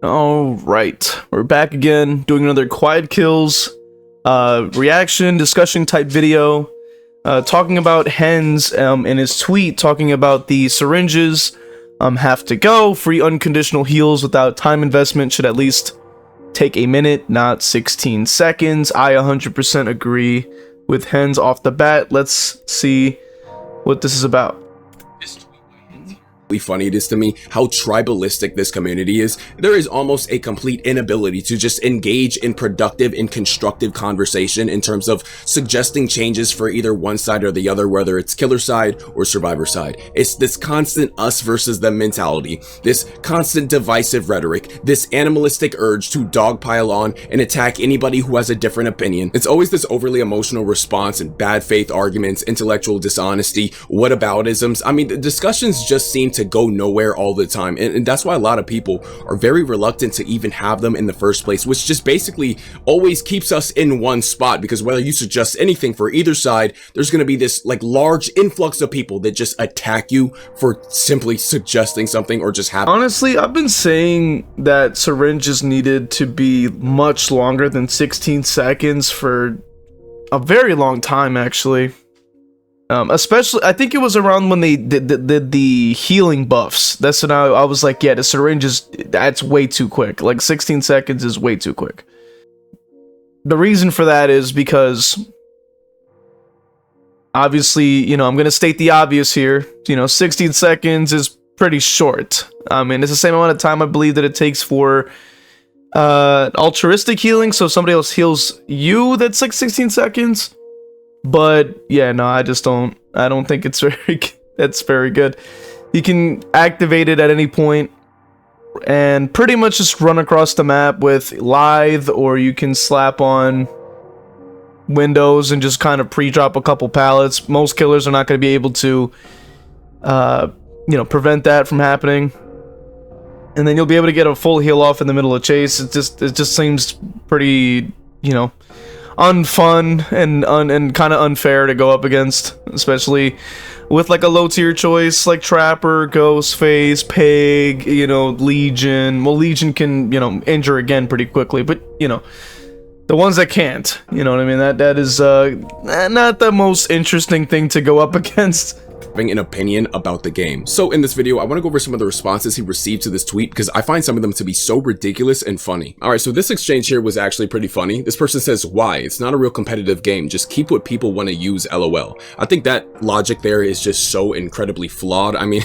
All right, we're back again doing another quiet kills reaction discussion type video, talking about Hens in his tweet talking about the syringes have to go. Free unconditional heals without time investment should at least take a minute, not 16 seconds. I 100% agree with Hens off the bat. Let's see what this is about. Funny it is to me how tribalistic this community is. There is almost a complete inability to just engage in productive and constructive conversation in terms of suggesting changes for either one side or the other, whether it's killer side or survivor side. It's this constant us versus them mentality, this constant divisive rhetoric, this animalistic urge to dogpile on and attack anybody who has a different opinion. It's always this overly emotional response and bad faith arguments, intellectual dishonesty, whataboutisms. I mean, the discussions just seem to go nowhere all the time, and that's why a lot of people are very reluctant to even have them in the first place, which just basically always keeps us in one spot, because whether you suggest anything for either side, there's going to be this like large influx of people that just attack you for simply suggesting something or just having. Honestly, I've been saying that Syringes needed to be much longer than 16 seconds for a very long time, actually. Especially, I think it was around when they did the healing buffs. That's when I was like, yeah, the syringes, that's way too quick. Like 16 seconds is way too quick. The reason for that is because, obviously, you know, I'm going to state the obvious here. You know, 16 seconds is pretty short. I mean, it's the same amount of time I believe that it takes for altruistic healing. So if somebody else heals you, that's like 16 seconds. But yeah, no, I don't think it's very good. You can activate it at any point and pretty much just run across the map with lithe, or you can slap on windows and just kind of pre-drop a couple pallets. Most killers are not going to be able to you know, prevent that from happening. And then you'll be able to get a full heal off in the middle of chase. It just seems pretty, you know, unfun and kind of unfair to go up against, especially with like a low tier choice like Trapper, Ghostface, Pig, you know, Legion. Well, Legion can, you know, injure again pretty quickly, but you know, the ones that can't, you know what I mean, that is not the most interesting thing to go up against. An opinion about the game. So in this video, I want to go over some of the responses he received to this tweet, because I find some of them to be so ridiculous and funny. All right, so this exchange here was actually pretty funny. This person says, why? It's not a real competitive game. Just keep what people want to use, LOL. I think that logic there is just so incredibly flawed. I mean,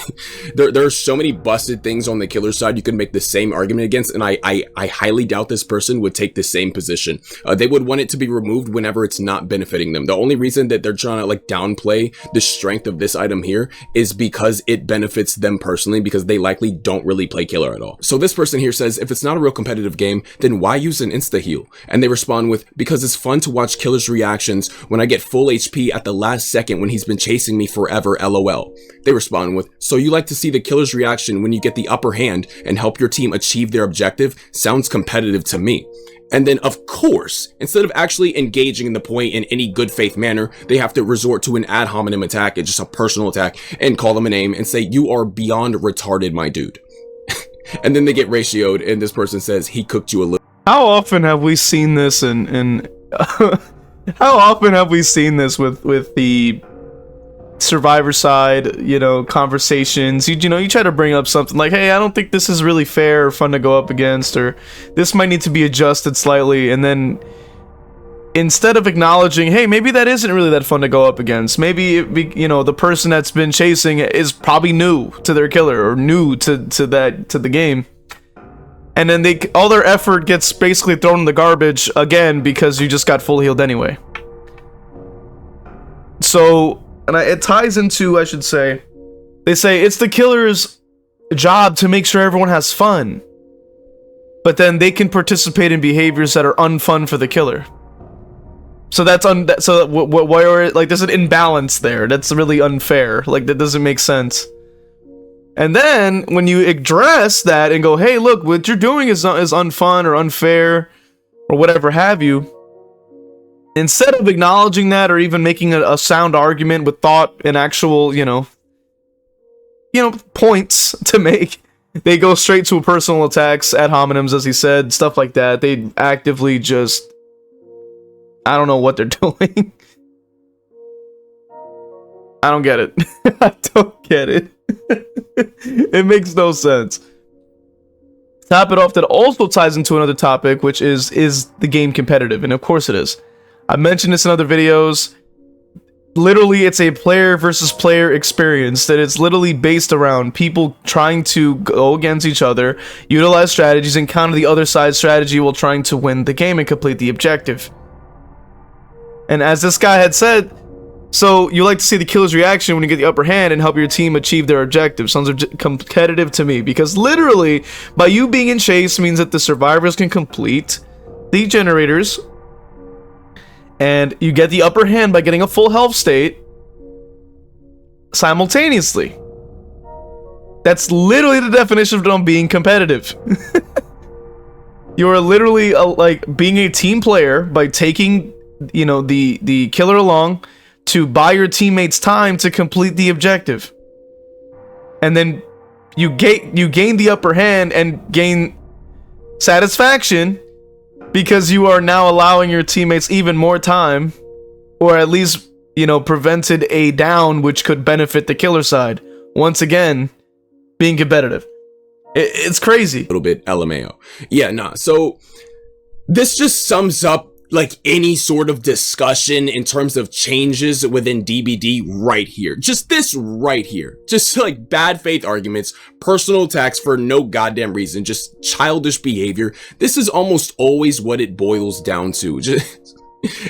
there are so many busted things on the killer side you could make the same argument against, and I highly doubt this person would take the same position. They would want it to be removed whenever it's not benefiting them. The only reason that they're trying to like downplay the strength of this item here is because it benefits them personally, because they likely don't really play killer at all. So this person here says, if it's not a real competitive game, then why use an insta heal? And they respond with, because it's fun to watch killer's reactions when I get full HP at the last second when he's been chasing me forever, LOL. They respond with, so you like to see the killer's reaction when you get the upper hand and help your team achieve their objective? Sounds competitive to me. And then, of course, instead of actually engaging in the point in any good faith manner, they have to resort to an ad hominem attack, just a personal attack, and call them a name and say, you are beyond retarded, my dude. And then they get ratioed, and this person says, he cooked you a little. How often have we seen this in how often have we seen this with the survivor side, you know, conversations? You know, you try to bring up something like, hey, I don't think this is really fair or fun to go up against, or this might need to be adjusted slightly, and then instead of acknowledging, hey, maybe that isn't really that fun to go up against, maybe you know, the person that's been chasing is probably new to their killer or new to the game, and then all their effort gets basically thrown in the garbage again because you just got full healed anyway. So, and it ties into, I should say, they say it's the killer's job to make sure everyone has fun, but then they can participate in behaviors that are unfun for the killer. So that's why, like, there's an imbalance there. That's really unfair. Like, that doesn't make sense. And then when you address that and go, hey, look, what you're doing is unfun or unfair or whatever have you, instead of acknowledging that or even making a sound argument with thought and actual, you know, points to make, They go straight to personal attacks, ad hominems, as he said, stuff like that. They actively just... I don't know what they're doing. I don't get it. I don't get it. It makes no sense. Top it off, that also ties into another topic, which is the game competitive? And of course it is. I mentioned this in other videos. Literally, it's a player versus player experience that it's literally based around people trying to go against each other, utilize strategies, and counter the other side's strategy while trying to win the game and complete the objective. And as this guy had said, so you like to see the killer's reaction when you get the upper hand and help your team achieve their objective. Sounds competitive to me, because literally, by you being in chase means that the survivors can complete the generators, and you get the upper hand by getting a full health state simultaneously. That's literally the definition of them being competitive. You are literally like being a team player by taking, you know, the killer along to buy your teammates time to complete the objective, and then you gain the upper hand and gain satisfaction because you are now allowing your teammates even more time, or at least, you know, prevented a down which could benefit the killer side. Once again, being competitive. It's crazy. A little bit LMAO. Yeah, nah. So this just sums up like any sort of discussion in terms of changes within DBD right here. Just this right here. Just like bad faith arguments, personal attacks for no goddamn reason, just childish behavior. This is almost always what it boils down to.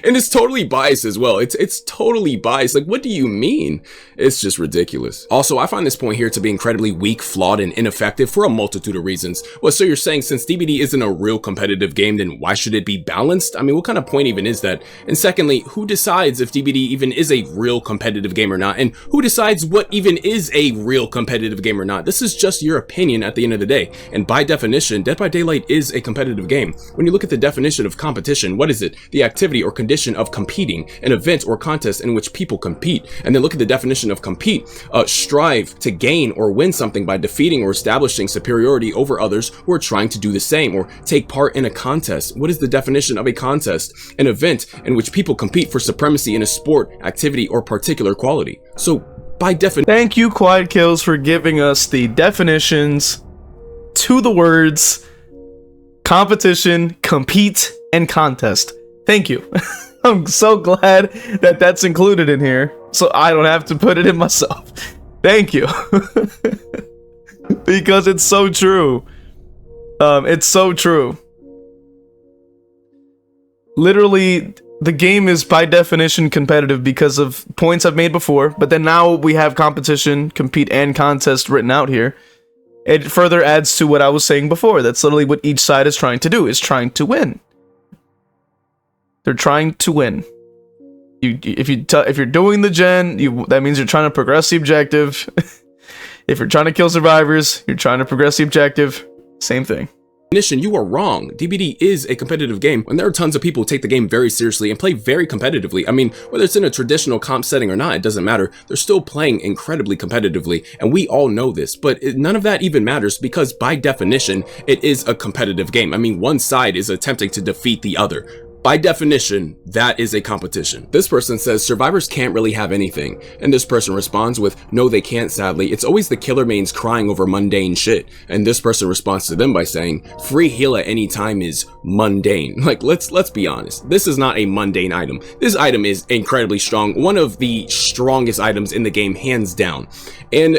And it's totally biased as well. It's totally biased. Like, what do you mean? It's just ridiculous. Also, I find this point here to be incredibly weak, flawed, and ineffective for a multitude of reasons. Well, so you're saying since DBD isn't a real competitive game, then why should it be balanced? I mean, what kind of point even is that? And secondly, who decides if DBD even is a real competitive game or not? And who decides what even is a real competitive game or not? This is just your opinion at the end of the day. And by definition, Dead by Daylight is a competitive game. When you look at the definition of competition, what is it? The activity or condition of competing, an event or contest in which people compete. And then look at the definition of compete: strive to gain or win something by defeating or establishing superiority over others who are trying to do the same, or take part in a contest. What is the definition of a contest? An event in which people compete for supremacy in a sport, activity, or particular quality. So by definition, thank you, Quiet Kills, for giving us the definitions to the words competition, compete, and contest. Thank you. I'm so glad that that's included in here, so I don't have to put it in myself. Thank you. Because it's so true. It's so true. Literally, the game is by definition competitive because of points I've made before, but then now we have competition, compete, and contest written out here. It further adds to what I was saying before. That's literally what each side is trying to do, is trying to win. They're trying to win. If you're doing the gen, that means you're trying to progress the objective. If you're trying to kill survivors, you're trying to progress the objective. Same thing. You are wrong. DBD is a competitive game, and there are tons of people who take the game very seriously and play very competitively. I mean, whether it's in a traditional comp setting or not, it doesn't matter. They're still playing incredibly competitively, and we all know this, but none of that even matters because by definition, it is a competitive game. I mean, one side is attempting to defeat the other. By definition, that is a competition. This person says survivors can't really have anything. And this person responds with, no, they can't, sadly. It's always the killer mains crying over mundane shit. And this person responds to them by saying, free heal at any time is mundane. Like, let's be honest. This is not a mundane item. This item is incredibly strong. One of the strongest items in the game, hands down. And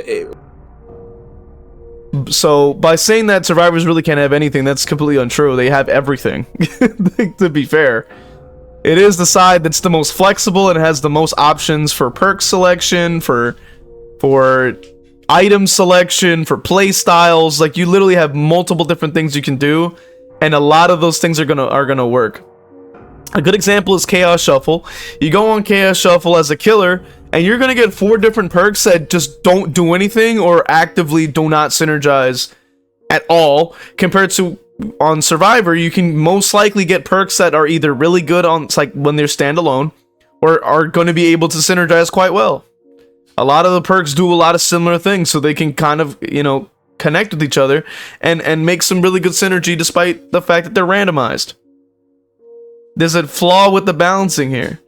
so by saying that survivors really can't have anything, that's completely untrue. They have everything. To be fair, it is the side that's the most flexible and has the most options for perk selection, for item selection, for play styles. Like, you literally have multiple different things you can do, and a lot of those things are gonna work. A good example is Chaos Shuffle. You go on Chaos Shuffle as a killer, and you're gonna get 4 different perks that just don't do anything or actively do not synergize at all, compared to on Survivor. You can most likely get perks that are either really good on, like, when they're standalone, or are going to be able to synergize quite well. A lot of the perks do a lot of similar things, so they can kind of, you know, connect with each other and make some really good synergy despite the fact that they're randomized. There's a flaw with the balancing here.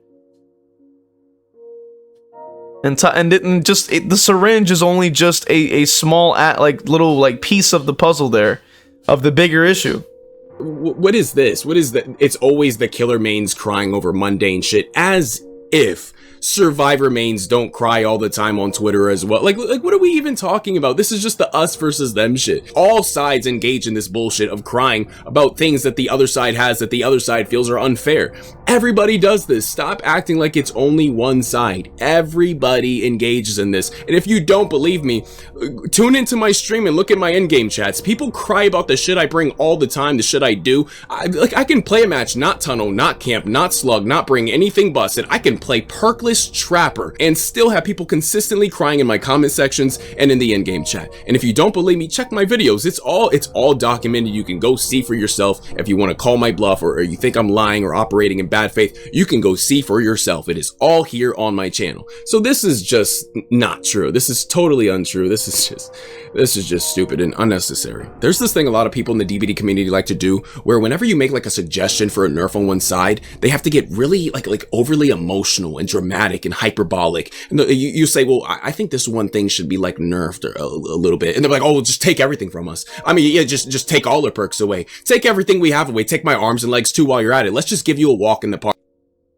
And the syringe is only just a small little piece of the puzzle there, of the bigger issue. What is this? What is that? It's always the killer mains crying over mundane shit, as if survivor mains don't cry all the time on Twitter as well. Like what are we even talking about? This is just the us versus them shit. All sides engage in this bullshit of crying about things that the other side has that the other side feels are unfair. Everybody does this. Stop acting like it's only one side. Everybody engages in this. And if you don't believe me, tune into my stream and look at my in-game chats. People cry about the shit I bring all the time, the shit I do. I can play a match, not tunnel, not camp, not slug, not bring anything busted. I can play perkless trapper and still have people consistently crying in my comment sections and in the in-game chat. And if you don't believe me, check my videos. It's all documented. You can go see for yourself. If you want to call my bluff or you think I'm lying or operating in bad faith, you can go see for yourself. It is all here on my channel. So this is just not true. This is totally untrue. This is just stupid and unnecessary. There's this thing a lot of people in the DBD community like to do, where whenever you make like a suggestion for a nerf on one side, they have to get really like overly emotional and dramatic and hyperbolic. And you say, well, I think this one thing should be like nerfed a little bit. And they're like, oh, well, just take everything from us. I mean, yeah, just take all the perks away. Take everything we have away. Take my arms and legs too while you're at it. Let's just give you a walk in the park.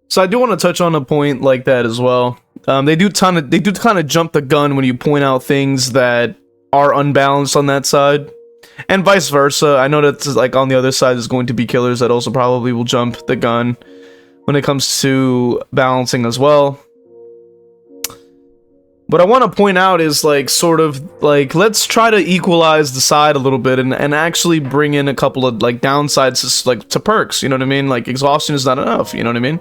So I do want to touch on a point like that as well. They do kind of jump the gun when you point out things that are unbalanced on that side, and vice versa. I know that like on the other side is going to be killers that also probably will jump the gun when it comes to balancing as well. What I want to point out is like sort of like, let's try to equalize the side a little bit and actually bring in a couple of like downsides to perks, you know what I mean? Like exhaustion is not enough, you know what I mean?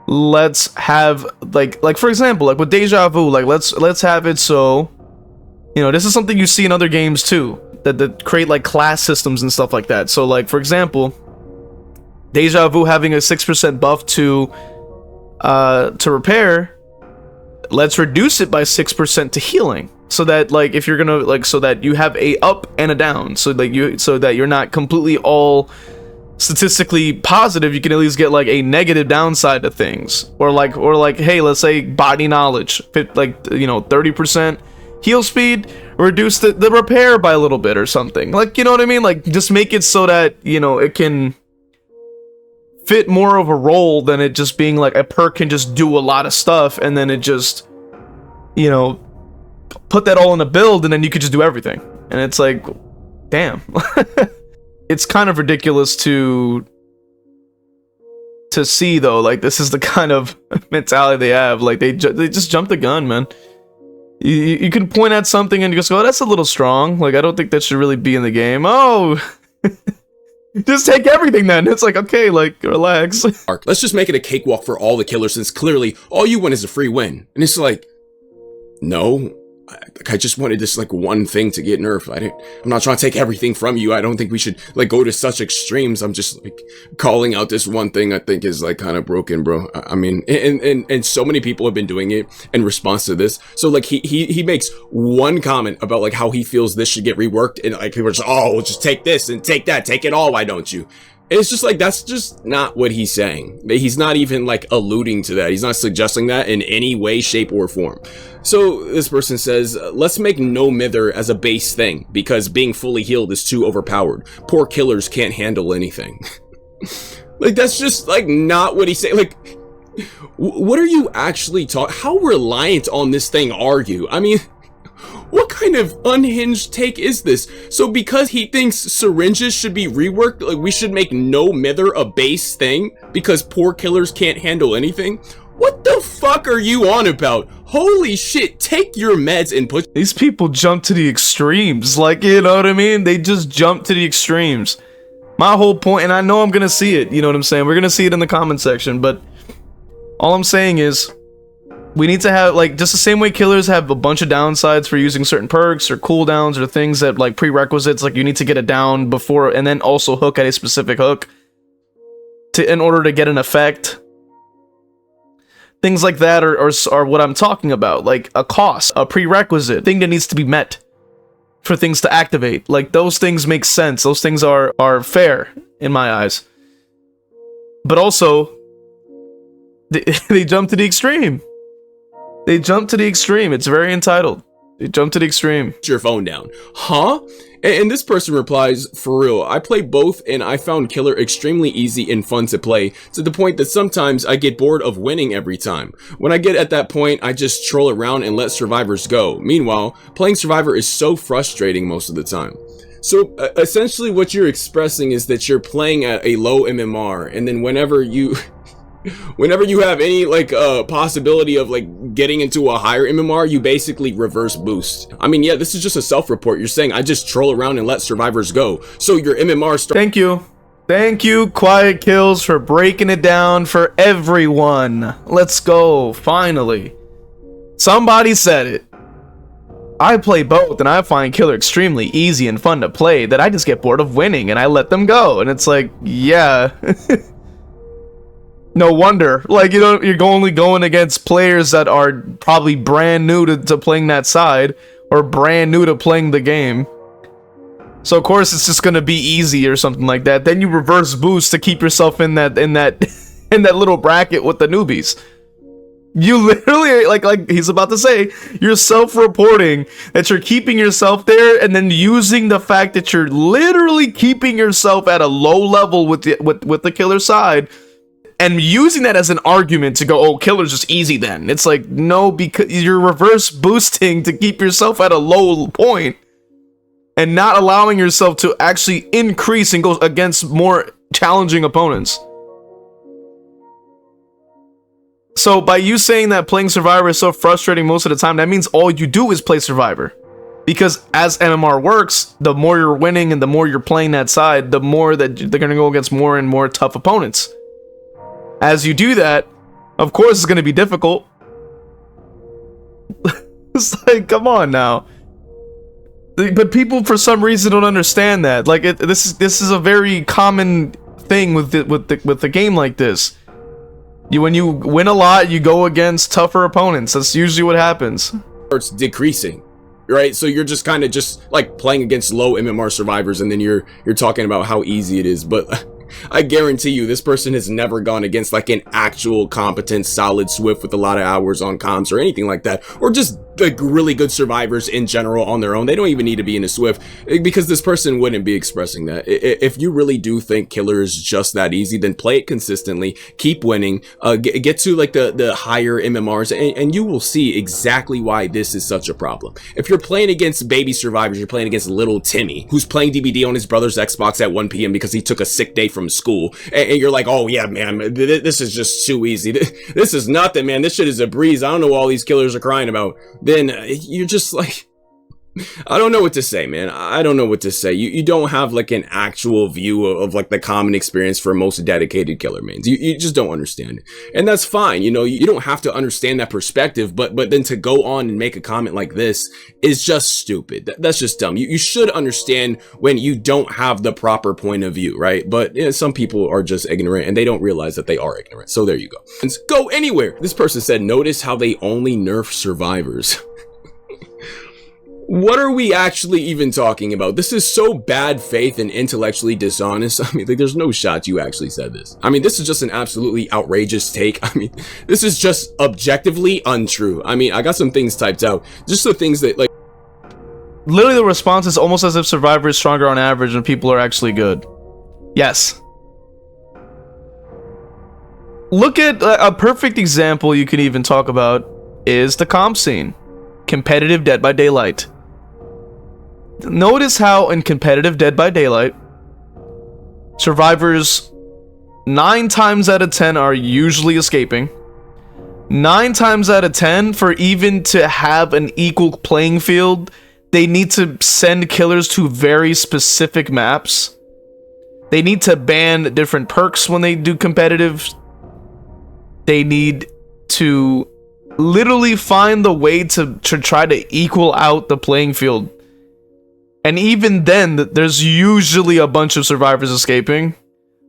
Let's have like for example, like with deja vu, like let's have it so, you know, this is something you see in other games too, that create like class systems and stuff like that. So like for example, deja vu having a 6% buff to repair, let's reduce it by 6% to healing, so that like if you're gonna like, so that you have a up and a down, so that you're not completely all statistically positive. You can at least get like a negative downside to things, or like hey, let's say body knowledge, like, you know, 30% heal speed, reduce the repair by a little bit or something, like, you know what I mean? Like just make it so that, you know, it can fit more of a role than it just being like a perk can just do a lot of stuff and then it just, you know, put that all in a build and then you could just do everything. And it's like, damn. It's kind of ridiculous to see though. Like this is the kind of mentality they have. Like they just jump the gun, man. You can point at something and you just go, oh, that's a little strong. Like I don't think that should really be in the game. Oh. Just take everything then. It's like, okay, like, relax. Let's just make it a cakewalk for all the killers, since clearly all you want is a free win. And it's like, no, I just wanted this like one thing to get nerfed. I'm not trying to take everything from you. I don't think we should like go to such extremes. I'm just like calling out this one thing I think is like kind of broken, bro. I mean, and so many people have been doing it in response to this. So like he makes one comment about like how he feels this should get reworked, and like people are just, oh, well, just take this and take that, take it all. Why don't you? It's just like, that's just not what he's saying. He's not even like alluding to that. He's not suggesting that in any way, shape, or form. So this person says, let's make no mither as a base thing, because being fully healed is too overpowered. Poor killers can't handle anything. Like, that's just like not what he's saying. Like, what are you actually talking? How reliant on this thing are you? I mean, what kind of unhinged take is this? So because he thinks syringes should be reworked, like we should make no mither a base thing because poor killers can't handle anything? What the fuck are you on about? Holy shit, take your meds and put— These people jump to the extremes, like, you know what I mean? They just jump to the extremes. My whole point, and I know I'm gonna see it, you know what I'm saying? We're gonna see it in the comment section, but all I'm saying is, we need to have, like, just the same way killers have a bunch of downsides for using certain perks or cooldowns or things that, like, prerequisites, like, you need to get it down before, and then also hook at a specific hook in order to get an effect. Things like that are what I'm talking about, like a cost, a prerequisite, thing that needs to be met for things to activate. Like, those things make sense. Those things are fair in my eyes. But also, they jump to the extreme. They jump to the extreme. It's very entitled. They jump to the extreme. Put your phone down. Huh? And this person replies, for real, I play both and I found killer extremely easy and fun to play, to the point that sometimes I get bored of winning every time. When I get at that point, I just troll around and let survivors go. Meanwhile, playing survivor is so frustrating most of the time. So essentially what you're expressing is that you're playing at a low MMR, and then whenever you have any like possibility of like getting into a higher MMR, you basically reverse boost. I mean, yeah, this is just a self-report. You're saying I just troll around and let survivors go, so your MMR Thank you, Quiet Kills, for breaking it down for everyone. Let's go, finally. Somebody said it. I play both and I find killer extremely easy and fun to play, that I just get bored of winning and I let them go. And it's like, yeah. No wonder. Like, you know, you're only going against players that are probably brand new to playing that side, or brand new to playing the game. So of course it's just gonna be easy or something like that. Then you reverse boost to keep yourself in that in that little bracket with the newbies. You literally, like he's about to say, you're self-reporting that you're keeping yourself there, and then using the fact that you're literally keeping yourself at a low level with the killer side, and using that as an argument to go, oh, killer's just easy then. It's like, no, because you're reverse boosting to keep yourself at a low point, and not allowing yourself to actually increase and go against more challenging opponents. So by you saying that playing Survivor is so frustrating most of the time, that means all you do is play Survivor. Because as MMR works, the more you're winning and the more you're playing that side, the more that they're going to go against more and more tough opponents. As you do that, of course it's going to be difficult. It's like, come on now. But people for some reason don't understand that. Like, this is a very common thing with the game like this. When you win a lot, you go against tougher opponents. That's usually what happens. It's decreasing, right? So you're just kind of just like playing against low MMR survivors, and then you're talking about how easy it is. But I guarantee you, this person has never gone against like an actual competent, solid Swift with a lot of hours on comms or anything like that, or just like really good survivors in general on their own. They don't even need to be in a Swift, because this person wouldn't be expressing that. If you really do think killer is just that easy, then play it consistently, keep winning, get to like the higher MMRs, and you will see exactly why this is such a problem. If you're playing against baby survivors, you're playing against little Timmy, who's playing DBD on his brother's Xbox at 1 p.m. because he took a sick day from school, and you're like, oh yeah, man, this is just too easy. This is nothing, man. This shit is a breeze. I don't know what all these killers are crying about. Then you're just like, I don't know what to say, man. I don't know what to say. You don't have like an actual view of like the common experience for most dedicated killer mains. You just don't understand it. And that's fine. You know, you don't have to understand that perspective, but then to go on and make a comment like this is just stupid. That's just dumb. You should understand when you don't have the proper point of view, right? But you know, some people are just ignorant and they don't realize that they are ignorant. So there you go. Let's go anywhere. This person said, notice how they only nerf survivors. What are we actually even talking about? This is so bad faith and intellectually dishonest. I mean, like, there's no shot you actually said this. I mean, this is just an absolutely outrageous take. I mean, this is just objectively untrue. I mean, I got some things typed out. Just the things that, like... Literally, the response is almost as if Survivor is stronger on average and people are actually good. Yes. Look at a perfect example you could even talk about is the comp scene. Competitive Dead by Daylight. Notice how in competitive Dead by Daylight, survivors 9 times out of 10 are usually escaping. 9 times out of 10, for even to have an equal playing field, they need to send killers to very specific maps. They need to ban different perks when they do competitive. They need to literally find the way to try to equal out the playing field. And even then, there's usually a bunch of survivors escaping.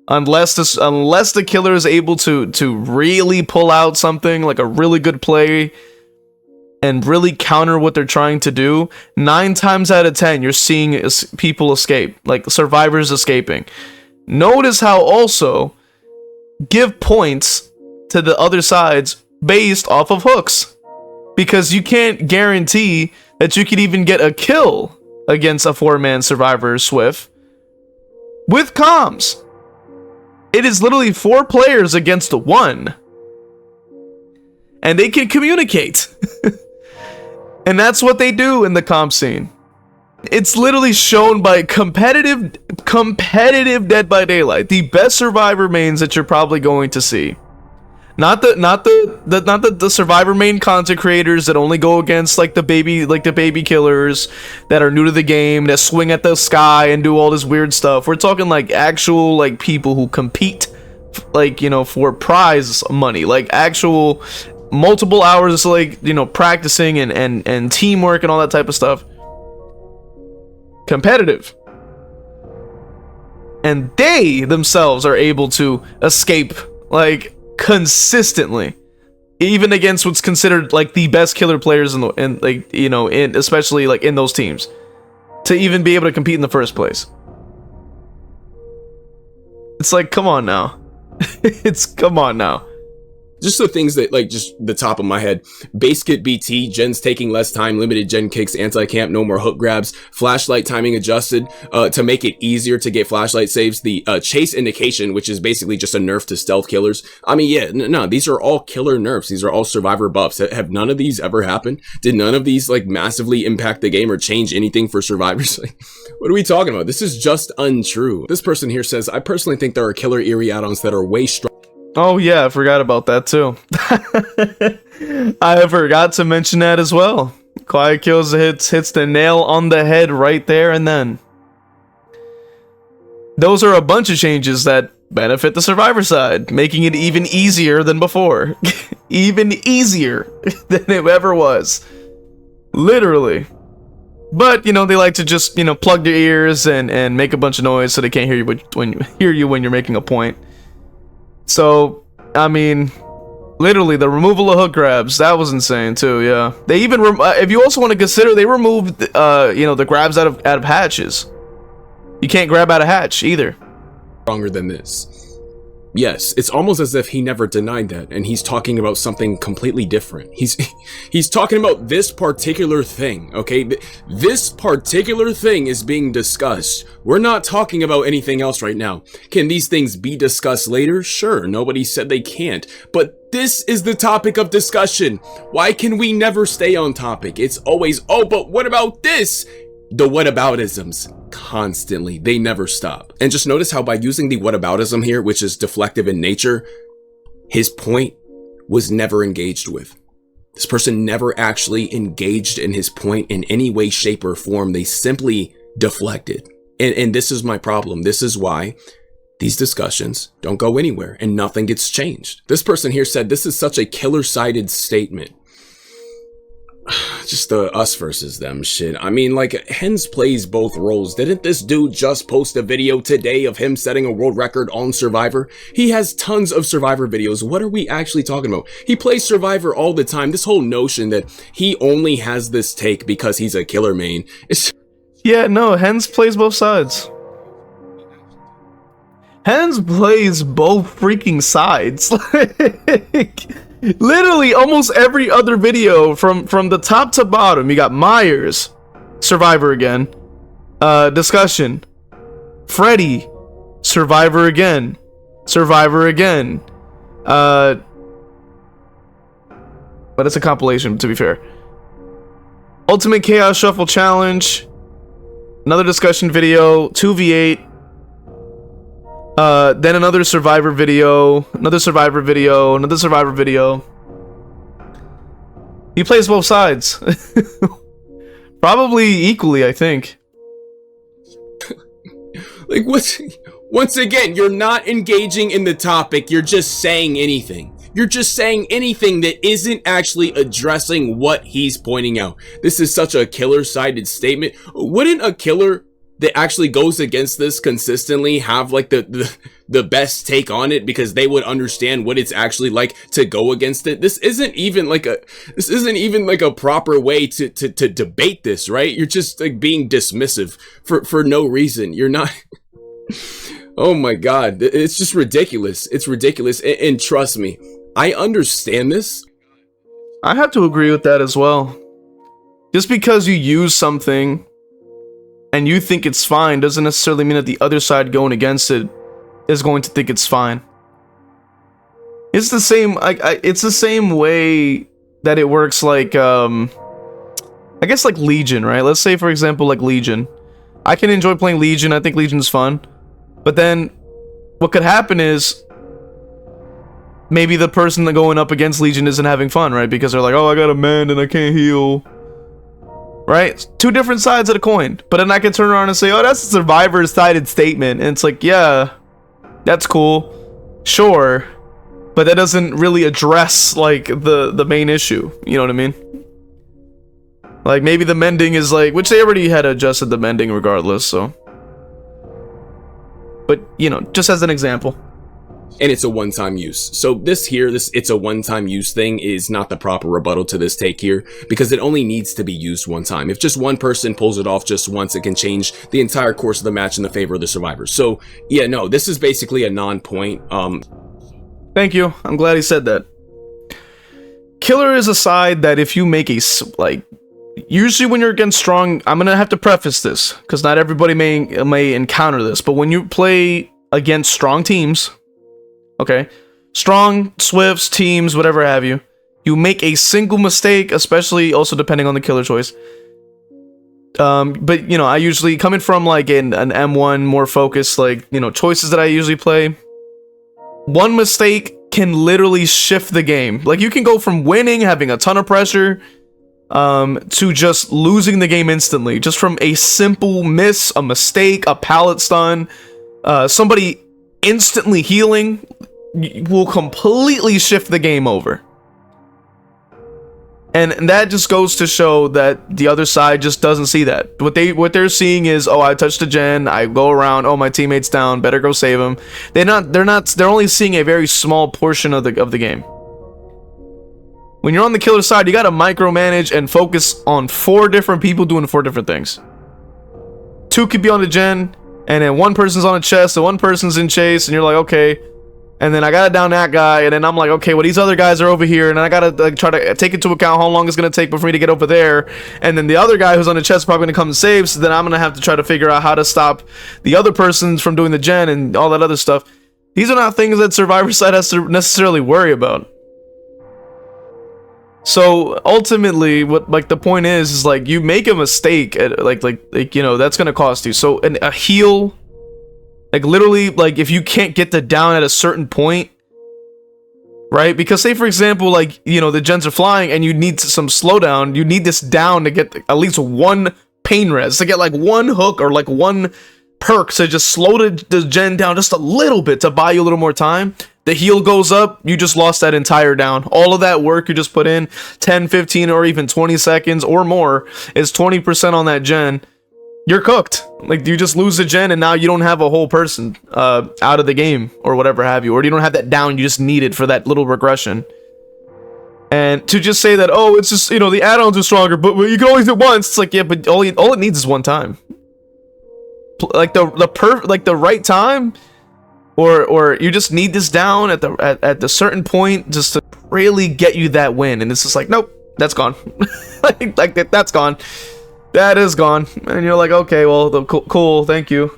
Unless the killer is able to really pull out something like a really good play. and really counter what they're trying to do, 9 times out of 10 you're seeing people escape, like survivors escaping. Notice how also give points to the other sides based off of hooks, because you can't guarantee that you could even get a kill against a 4-man survivor Swift with comms. It is literally 4 players against 1, and they can communicate. And that's what they do in the comp scene. It's literally shown by competitive Dead by Daylight, the best survivor mains that you're probably going to see. Not the survivor main content creators that only go against like the baby killers that are new to the game, that swing at the sky and do all this weird stuff. We're talking like actual like people who compete, like, you know, for prize money, like actual multiple hours, like, you know, practicing and teamwork and all that type of stuff. Competitive. And they themselves are able to escape like consistently, even against what's considered like the best killer players in like, you know, in especially like in those teams, to even be able to compete in the first place. It's like, come on now. Come on now. Just the things that, like, just the top of my head. Base kit BT, gens taking less time, limited gen kicks, anti-camp, no more hook grabs, flashlight timing adjusted to make it easier to get flashlight saves, the chase indication, which is basically just a nerf to stealth killers. I mean, yeah, no, these are all killer nerfs. These are all survivor buffs. Have none of these ever happened? Did none of these, like, massively impact the game or change anything for survivors? Like, what are we talking about? This is just untrue. This person here says, I personally think there are killer eerie add-ons that are way stronger. Oh yeah, I forgot about that too. I forgot to mention that as well. Quiet kills hits the nail on the head right there and then. Those are a bunch of changes that benefit the survivor side, making it even easier than before. Even easier than it ever was. Literally. But, you know, they like to just, you know, plug their ears and make a bunch of noise so they can't hear you when you're making a point. So, I mean, literally the removal of hook grabs, that was insane too. Yeah, they even if you also want to consider, they removed you know, the grabs out of hatches. You can't grab out of hatch either. Stronger than this. Yes, it's almost as if he never denied that, and he's talking about something completely different. He's talking about this particular thing, okay? This particular thing is being discussed. We're not talking about anything else right now. Can these things be discussed later? Sure, nobody said they can't, but this is the topic of discussion. Why can we never stay on topic? It's always, oh, but what about this? The whataboutisms. Constantly, they never stop. And just notice how by using the whataboutism here, which is deflective in nature, his point was never engaged with. This person never actually engaged in his point in any way, shape, or form. They simply deflected. And this is my problem. This is why these discussions don't go anywhere and nothing gets changed. This person here said this is such a killer-sided statement. Just the us versus them shit. I mean, like, Hens plays both roles. Didn't this dude just post a video today of him setting a world record on Survivor? He has tons of Survivor videos. What are we actually talking about? He plays Survivor all the time. This whole notion that he only has this take because he's a killer main. Yeah, no, Hens plays both sides. Hens plays both freaking sides. Like, literally almost every other video from the top to bottom, you got Myers, Survivor again, discussion, Freddy, Survivor again, but it's a compilation, to be fair. Ultimate Chaos Shuffle Challenge, another discussion video, 2v8, then another Survivor video, another Survivor video, another Survivor video. He plays both sides. Probably equally, I think. Like, what? Once again, you're not engaging in the topic, you're just saying anything. You're just saying anything that isn't actually addressing what he's pointing out. This is such a killer-sided statement. Wouldn't a killer that actually goes against this consistently have like the best take on it, because they would understand what it's actually like to go against it. This isn't even like a proper way to debate this, right? You're just like being dismissive for no reason. You're not. Oh my God, it's just ridiculous. It's ridiculous. And trust me, I understand this. I have to agree with that as well. Just because you use something and you think it's fine doesn't necessarily mean that the other side going against it is going to think it's fine. It's the same. It's the same way that it works. Like, I guess like Legion, right? Let's say, for example, like Legion. I can enjoy playing Legion. I think Legion's fun. But then, what could happen is maybe the person that going up against Legion isn't having fun, right? Because they're like, oh, I got a mend and I can't heal. Right? Two different sides of the coin. But then I can turn around and say, oh, that's a survivor-sided statement. And it's like, yeah, that's cool. Sure. But that doesn't really address, like, the main issue. You know what I mean? Like, maybe the mending is like, which they already had adjusted the mending regardless, so. But, you know, just as an example. And it's a one-time use. So this it's a one-time use thing is not the proper rebuttal to this take here, because it only needs to be used one time. If just one person pulls it off just once, it can change the entire course of the match in the favor of the survivors. So yeah, no, this is basically a non-point. Thank you. I'm glad he said that. Killer is a side that if you make a, like, usually when you're against strong, I'm gonna have to preface this, because not everybody may encounter this, but when you play against strong teams, okay, strong Swifts, teams, whatever have you, you make a single mistake, especially also depending on the killer choice. But, you know, I usually, coming from like an M1 more focused, like, you know, choices that I usually play, one mistake can literally shift the game. Like, you can go from winning, having a ton of pressure, to just losing the game instantly, just from a simple miss, a mistake, a pallet stun, somebody instantly healing will completely shift the game over. And that just goes to show that the other side just doesn't see that. What they're seeing is, oh, I touched a gen, I go around, oh, my teammate's down, better go save him. They're only seeing a very small portion of the game. When you're on the killer side, you gotta micromanage and focus on 4 different people doing 4 different things. 2 could be on the gen, and then 1 person's on a chest, and 1 person's in chase, and you're like, okay. And then I gotta down that guy, and then I'm like, okay, well, these other guys are over here, and I gotta like, try to take into account how long it's gonna take for me to get over there. And then the other guy who's on the chest is probably gonna come and save, so then I'm gonna have to try to figure out how to stop the other persons from doing the gen and all that other stuff. These are not things that Survivor side has to necessarily worry about. So ultimately, what like the point is like you make a mistake at like you know, that's gonna cost you. So a heal, like literally, like if you can't get the down at a certain point, right? Because say for example, like, you know, the gens are flying and you need some slowdown, you need this down to get at least 1 pain res, to get like 1 hook or like 1 perk to just slow the gen down just a little bit to buy you a little more time. The heal goes up, you just lost that entire down. All of that work you just put in, 10, 15, or even 20 seconds or more, is 20% on that gen. You're cooked. Like, you just lose the gen and now you don't have a whole person out of the game or whatever have you. Or you don't have that down you just needed for that little regression. And to just say that, oh, it's just, you know, the add-ons are stronger, but you can only do it once. It's like, yeah, but all it needs is 1 time. Like the right time. Or you just need this down at the certain point just to really get you that win, and it's just like, nope, that's gone. like that's gone. That is gone. And you're like, okay, well, cool, thank you.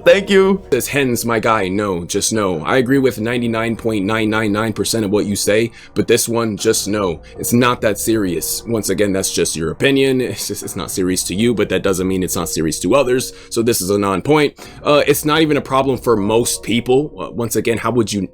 Thank you. Says Hens, my guy, no, just no. I agree with 99.999% of what you say, but this one, just no. It's not that serious. Once again, that's just your opinion. It's not serious to you, but that doesn't mean it's not serious to others. So this is a non-point. It's not even a problem for most people. Once again, how would you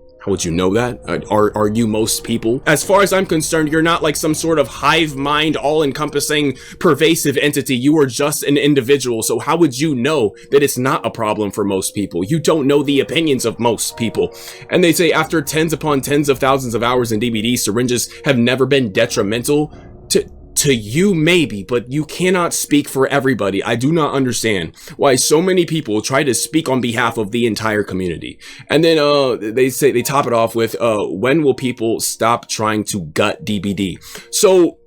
know that? Are you most people? As far as I'm concerned, you're not like some sort of hive mind, all-encompassing, pervasive entity. You are just an individual. So how would you know that it's not a problem for most people? You don't know the opinions of most people. And they say after tens upon tens of thousands of hours in DBD, syringes have never been detrimental to to you maybe, but you cannot speak for everybody. I do not understand why so many people try to speak on behalf of the entire community. And then they top it off with when will people stop trying to gut DBD? So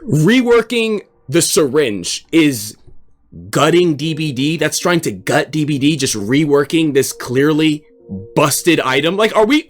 reworking the syringe is gutting DBD. That's trying to gut DBD, just reworking this clearly busted item. Like, are we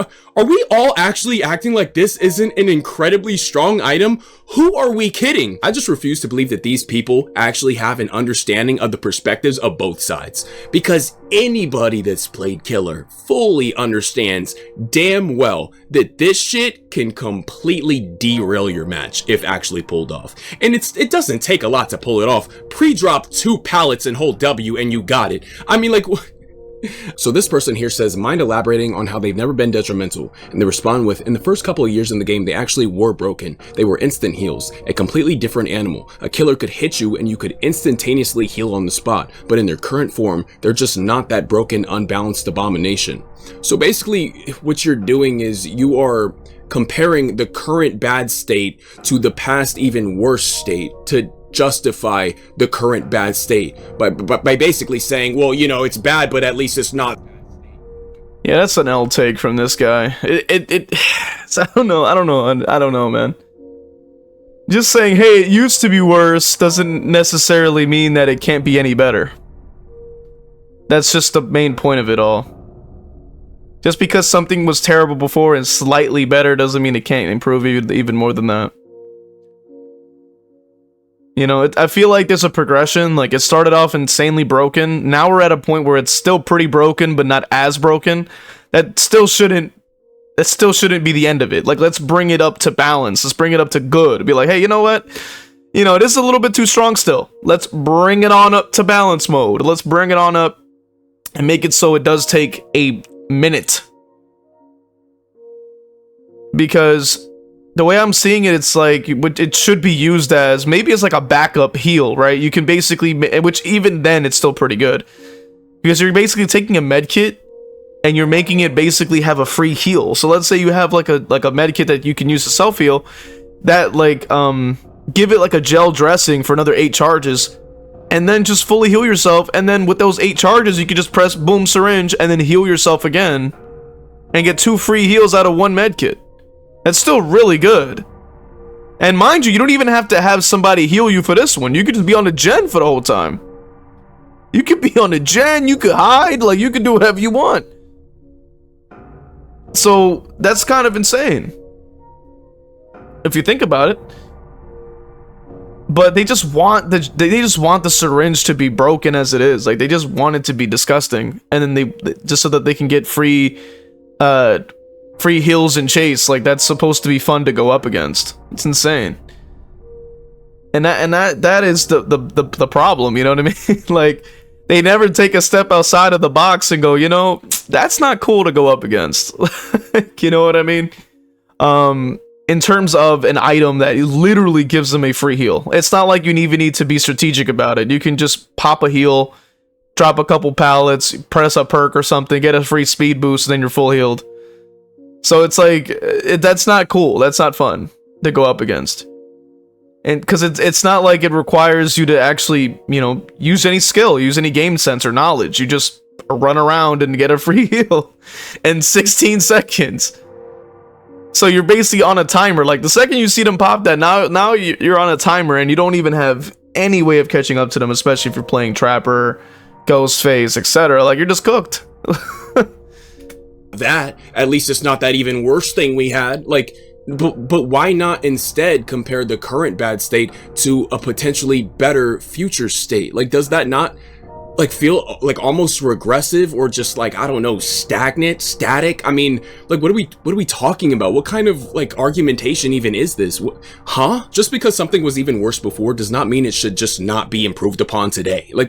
all actually acting like this isn't an incredibly strong item? Who are we kidding? I just refuse to believe that these people actually have an understanding of the perspectives of both sides, because anybody that's played Killer fully understands damn well that this shit can completely derail your match if actually pulled off. And it doesn't take a lot to pull it off. Pre-drop 2 pallets and hold W and you got it. I mean, like, so this person here says, mind elaborating on how they've never been detrimental, and they respond with, in the first couple of years in the game, they actually were broken. They were instant heals, a completely different animal. A killer could hit you and you could instantaneously heal on the spot, but in their current form, they're just not that broken, unbalanced abomination. So basically, what you're doing is you are comparing the current bad state to the past even worse state to justify the current bad state by basically saying, well, you know, it's bad, but at least it's not. Yeah, that's an L take from this guy. I don't know, man. Just saying, hey, it used to be worse doesn't necessarily mean that it can't be any better. That's just the main point of it all. Just because something was terrible before and slightly better doesn't mean it can't improve even more than that. You know, I feel like there's a progression. Like, it started off insanely broken. Now we're at a point where it's still pretty broken, but not as broken. That still shouldn't be the end of it. Like, let's bring it up to balance. Let's bring it up to good. Be like, hey, you know what? You know, it is a little bit too strong still. Let's bring it on up to balance mode. Let's bring it on up and make it so it does take a minute. Because the way I'm seeing it, it's like it should be used as maybe as like a backup heal, right? You can basically, which even then it's still pretty good, because you're basically taking a med kit and you're making it basically have a free heal. So let's say you have like a med kit that you can use to self heal, that like give it like a gel dressing for another 8 charges, and then just fully heal yourself. And then with those 8 charges, you can just press boom syringe and then heal yourself again, and get 2 free heals out of 1 med kit. That's still really good. And mind you, you don't even have to have somebody heal you for this one. You could just be on the gen for the whole time. You could be on the gen, you could hide, like, you could do whatever you want. So that's kind of insane, if you think about it. But they just want the syringe to be broken as it is. Like, they just want it to be disgusting, and then they just so that they can get free heals and chase. Like, that's supposed to be fun to go up against. It's insane. And that is the problem, you know what I mean? Like, they never take a step outside of the box and go, you know, that's not cool to go up against. You know what I mean? In terms of an item that literally gives them a free heal. It's not like you even need to be strategic about it. You can just pop a heal, drop a couple pallets, press a perk or something, get a free speed boost, and then you're full healed. So it's like, that's not cool. That's not fun to go up against. And because it's not like it requires you to actually, you know, use any skill, use any game sense or knowledge. You just run around and get a free heal in 16 seconds. So you're basically on a timer. Like, the second you see them pop that, now you're on a timer, and you don't even have any way of catching up to them, especially if you're playing Trapper, Ghostface, etc. Like, you're just cooked. That, at least it's not that even worse thing we had. Like, but why not instead compare the current bad state to a potentially better future state? Like, does that not like feel like almost regressive, or just like, I don't know, static? I mean, like, what are we talking about? What kind of like argumentation even is this? Huh? Just because something was even worse before does not mean it should just not be improved upon today. Like,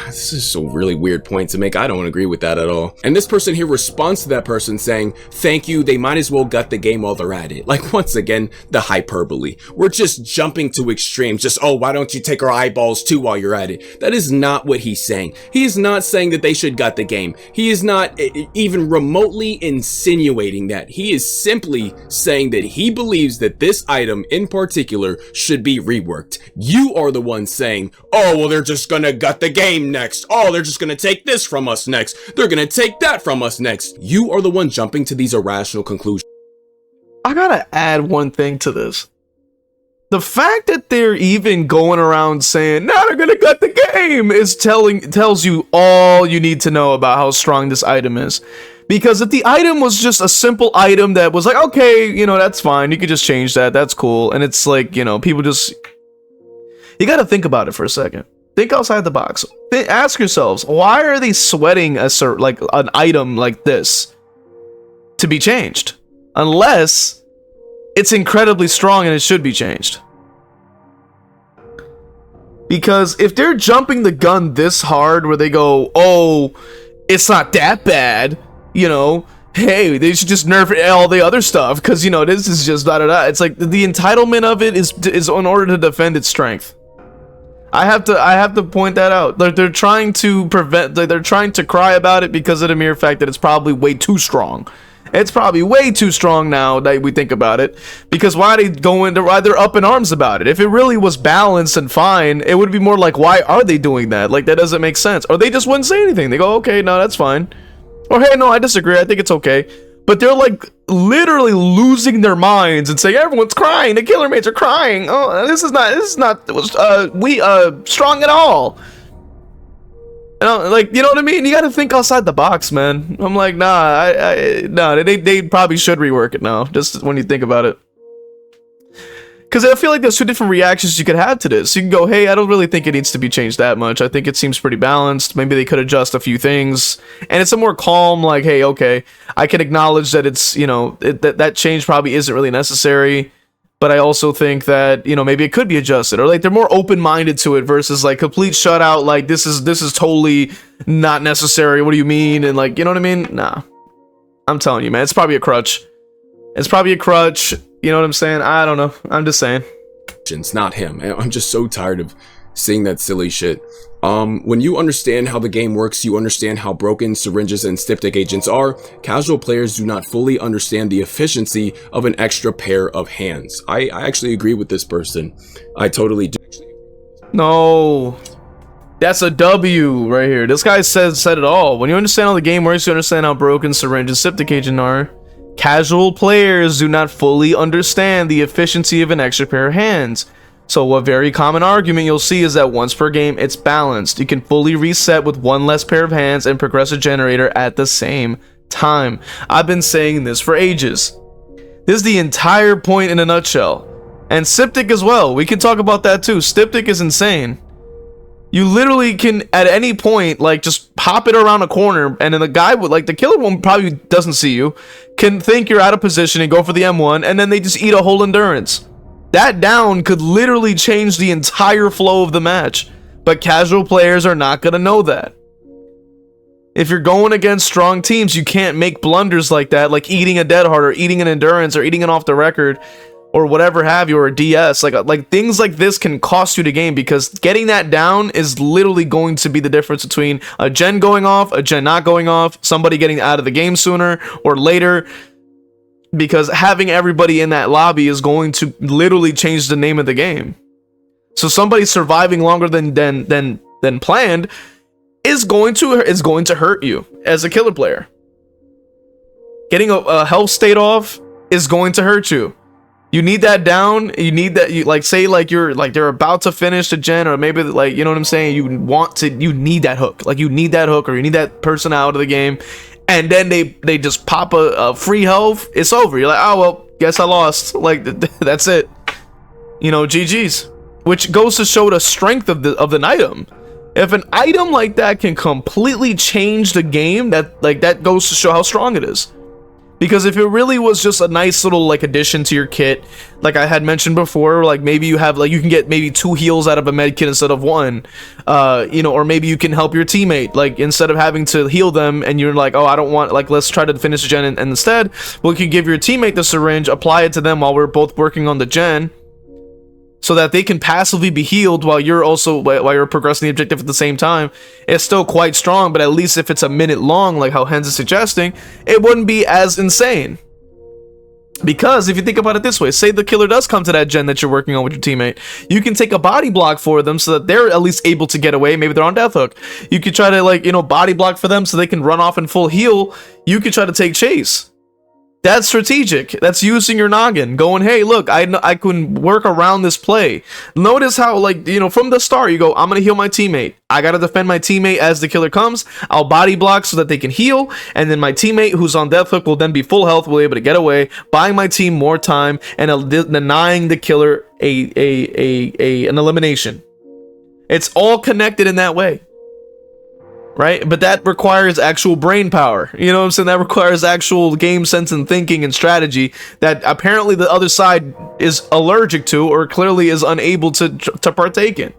this is a really weird point to make. I don't agree with that at all. And this person here responds to that person saying, thank you, they might as well gut the game while they're at it. Like, once again, the hyperbole. We're just jumping to extremes. Just, oh, why don't you take our eyeballs too while you're at it? That is not what he's saying. He is not saying that they should gut the game. He is not even remotely insinuating that. He is simply saying that he believes that this item in particular should be reworked. You are the one saying, oh, well, they're just gonna gut the game next. Oh, they're just gonna take this from us next. They're gonna take that from us next. You are the one jumping to these irrational conclusions. I gotta add one thing to this. The fact that they're even going around saying, now they're gonna gut the game, tells you all you need to know about how strong this item is. Because if the item was just a simple item that was like, okay, you know, that's fine, you could just change that, that's cool. And it's like, you know, people just... You gotta think about it for a second. Think outside the box. Ask yourselves, why are they sweating like an item like this to be changed? Unless it's incredibly strong and it should be changed. Because if they're jumping the gun this hard where they go, oh, it's not that bad, you know, hey, they should just nerf all the other stuff because, you know, this is just da-da-da. It's like the entitlement of it is in order to defend its strength. I have to point that out. They're trying to they're trying to cry about it because of the mere fact that it's probably way too strong. It's probably way too strong now that we think about it. Because why they're up in arms about it? If it really was balanced and fine, it would be more like, why are they doing that? Like, that doesn't make sense. Or they just wouldn't say anything. They go, okay, no, that's fine. Or hey, no, I disagree. I think it's okay. But they're like literally losing their minds and saying everyone's crying. The killer mates are crying. Oh, this is not strong at all. Like, you know what I mean? You got to think outside the box, man. I'm like, nah, they probably should rework it now. Just when you think about it. Because I feel like there's two different reactions you could have to this. You can go, hey, I don't really think it needs to be changed that much. I think it seems pretty balanced. Maybe they could adjust a few things. And it's a more calm, like, hey, okay, I can acknowledge that it's, you know, that change probably isn't really necessary. But I also think that, you know, maybe it could be adjusted. Or, like, they're more open-minded to it versus, like, complete shutout, like, this is totally not necessary. What do you mean? And, like, you know what I mean? Nah. I'm telling you, man, it's probably a crutch. It's probably a crutch. You know what I'm saying? I don't know. I'm just saying. It's not him. I'm just so tired of seeing that silly shit. When you understand how the game works, you understand how broken syringes and styptic agents are. Casual players do not fully understand the efficiency of an extra pair of hands. I actually agree with this person. I totally do. No. That's a W right here. This guy said it all. When you understand how the game works, you understand how broken syringes and styptic agents are. Casual players do not fully understand the efficiency of an extra pair of hands. So a very common argument you'll see is that once per game, it's balanced. You can fully reset with one less pair of hands and progress a generator at the same time. I've been saying this for ages. This is the entire point in a nutshell. And styptic as well. We can talk about that too. Styptic is insane. You literally can, at any point, like, just pop it around a corner, and then the guy would, like, the killer one probably doesn't see you, can think you're out of position and go for the M1, and then they just eat a whole endurance. That down could literally change the entire flow of the match, but casual players are not going to know that. If you're going against strong teams, you can't make blunders like that, like eating a dead hard, or eating an endurance, or eating it off the record, or whatever have you, or a DS. Like things like this can cost you the game, because getting that down is literally going to be the difference between a gen going off, a gen not going off, somebody getting out of the game sooner or later, because having everybody in that lobby is going to literally change the name of the game. So somebody surviving longer than planned is going to hurt you as a killer player. Getting a health state off is going to hurt you. You need that down. You need that. You like, say like they're about to finish the gen, or maybe like, you know what I'm saying, you need that hook. Like, you need that hook, or you need that person out of the game, and then they just pop a free health. It's over. You're like, oh well, guess I lost. Like, that's it. You know, GG's. Which goes to show the strength of the item. If an item like that can completely change the game, that goes to show how strong it is. Because if it really was just a nice little like addition to your kit, like I had mentioned before, like maybe you have like you can get maybe 2 heals out of a med kit instead of 1, you know, or maybe you can help your teammate, like instead of having to heal them and you're like, oh, I don't want, like, let's try to finish the gen, and instead, well, you can give your teammate the syringe, apply it to them while we're both working on the gen, so that they can passively be healed while you're progressing the objective at the same time. It's still quite strong, but at least if it's a minute long, like how Hens is suggesting, it wouldn't be as insane. Because if you think about it this way, say the killer does come to that gen that you're working on with your teammate, you can take a body block for them so that they're at least able to get away. Maybe they're on death hook. You could try to, like, you know, body block for them so they can run off in full heal. You could try to take chase. That's strategic. That's using your noggin, going, hey, look, I can work around this play. Notice how, like, you know, from the start, you go, I'm gonna heal my teammate. I gotta defend my teammate as the killer comes. I'll body block so that they can heal, and then my teammate who's on death hook will then be full health, will be able to get away, buying my team more time, and denying the killer an elimination. It's all connected in that way. Right? But that requires actual brain power. You know what I'm saying? That requires actual game sense and thinking and strategy that apparently the other side is allergic to, or clearly is unable to partake in.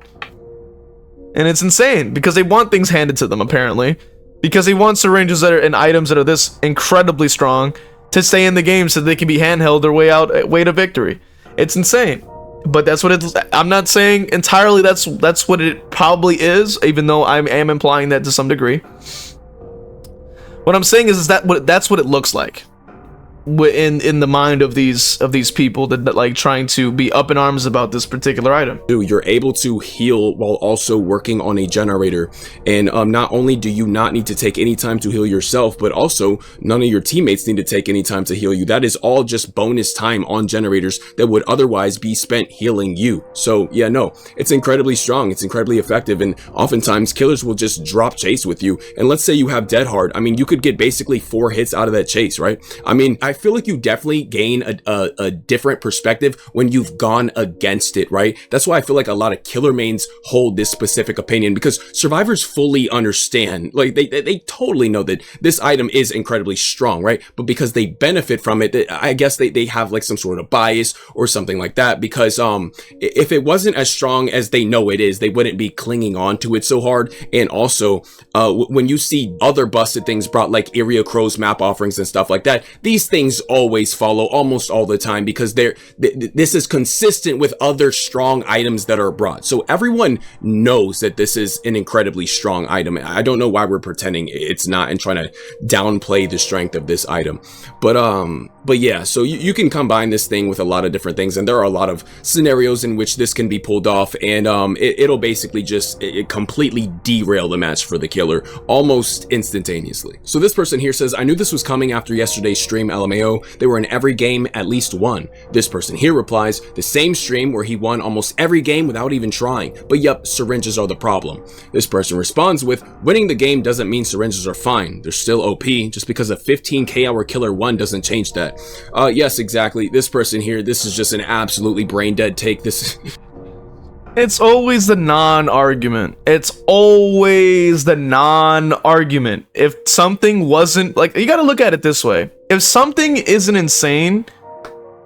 And it's insane because they want things handed to them, apparently. Because they want syringes that are, and items that are this incredibly strong to stay in the game so they can be handheld their way to victory. It's insane. But that's what it's. I'm not saying entirely that's what it probably is, even though I am implying that to some degree. What I'm saying is that's what it looks like in the mind of these people that like trying to be up in arms about this particular item. Dude, you're able to heal while also working on a generator, and not only do you not need to take any time to heal yourself, but also none of your teammates need to take any time to heal you. That is all just bonus time on generators that would otherwise be spent healing you. So yeah, no, it's incredibly strong, it's incredibly effective, and oftentimes killers will just drop chase with you. And let's say you have dead hard, I mean, you could get basically 4 hits out of that chase, right? I mean, I feel like you definitely gain a different perspective when you've gone against it, right? That's why I feel like a lot of killer mains hold this specific opinion, because survivors fully understand, like they totally know that this item is incredibly strong, right? But because they benefit from it, I guess they have like some sort of bias or something like that, because if it wasn't as strong as they know it is, they wouldn't be clinging on to it so hard. And also when you see other busted things brought, like Area Crow's map offerings and stuff like that, these things always follow almost all the time, because this is consistent with other strong items that are brought. So everyone knows that this is an incredibly strong item. I don't know why we're pretending it's not and trying to downplay the strength of this item. But yeah, so you can combine this thing with a lot of different things, and there are a lot of scenarios in which this can be pulled off, and it'll basically just completely derail the match for the killer almost instantaneously. So this person here says, I knew this was coming after yesterday's stream, LMAO. They were in every game at least one. This person here replies, the same stream where he won almost every game without even trying, but yep, syringes are the problem. This person responds with, winning the game doesn't mean syringes are fine. They're still OP. Just because a 15k hour killer won doesn't change that. Yes, exactly. This person here, this is just an absolutely brain dead take. This It's always the non-argument. It's always the non-argument. If something wasn't, like, you gotta look at it this way. If something isn't insane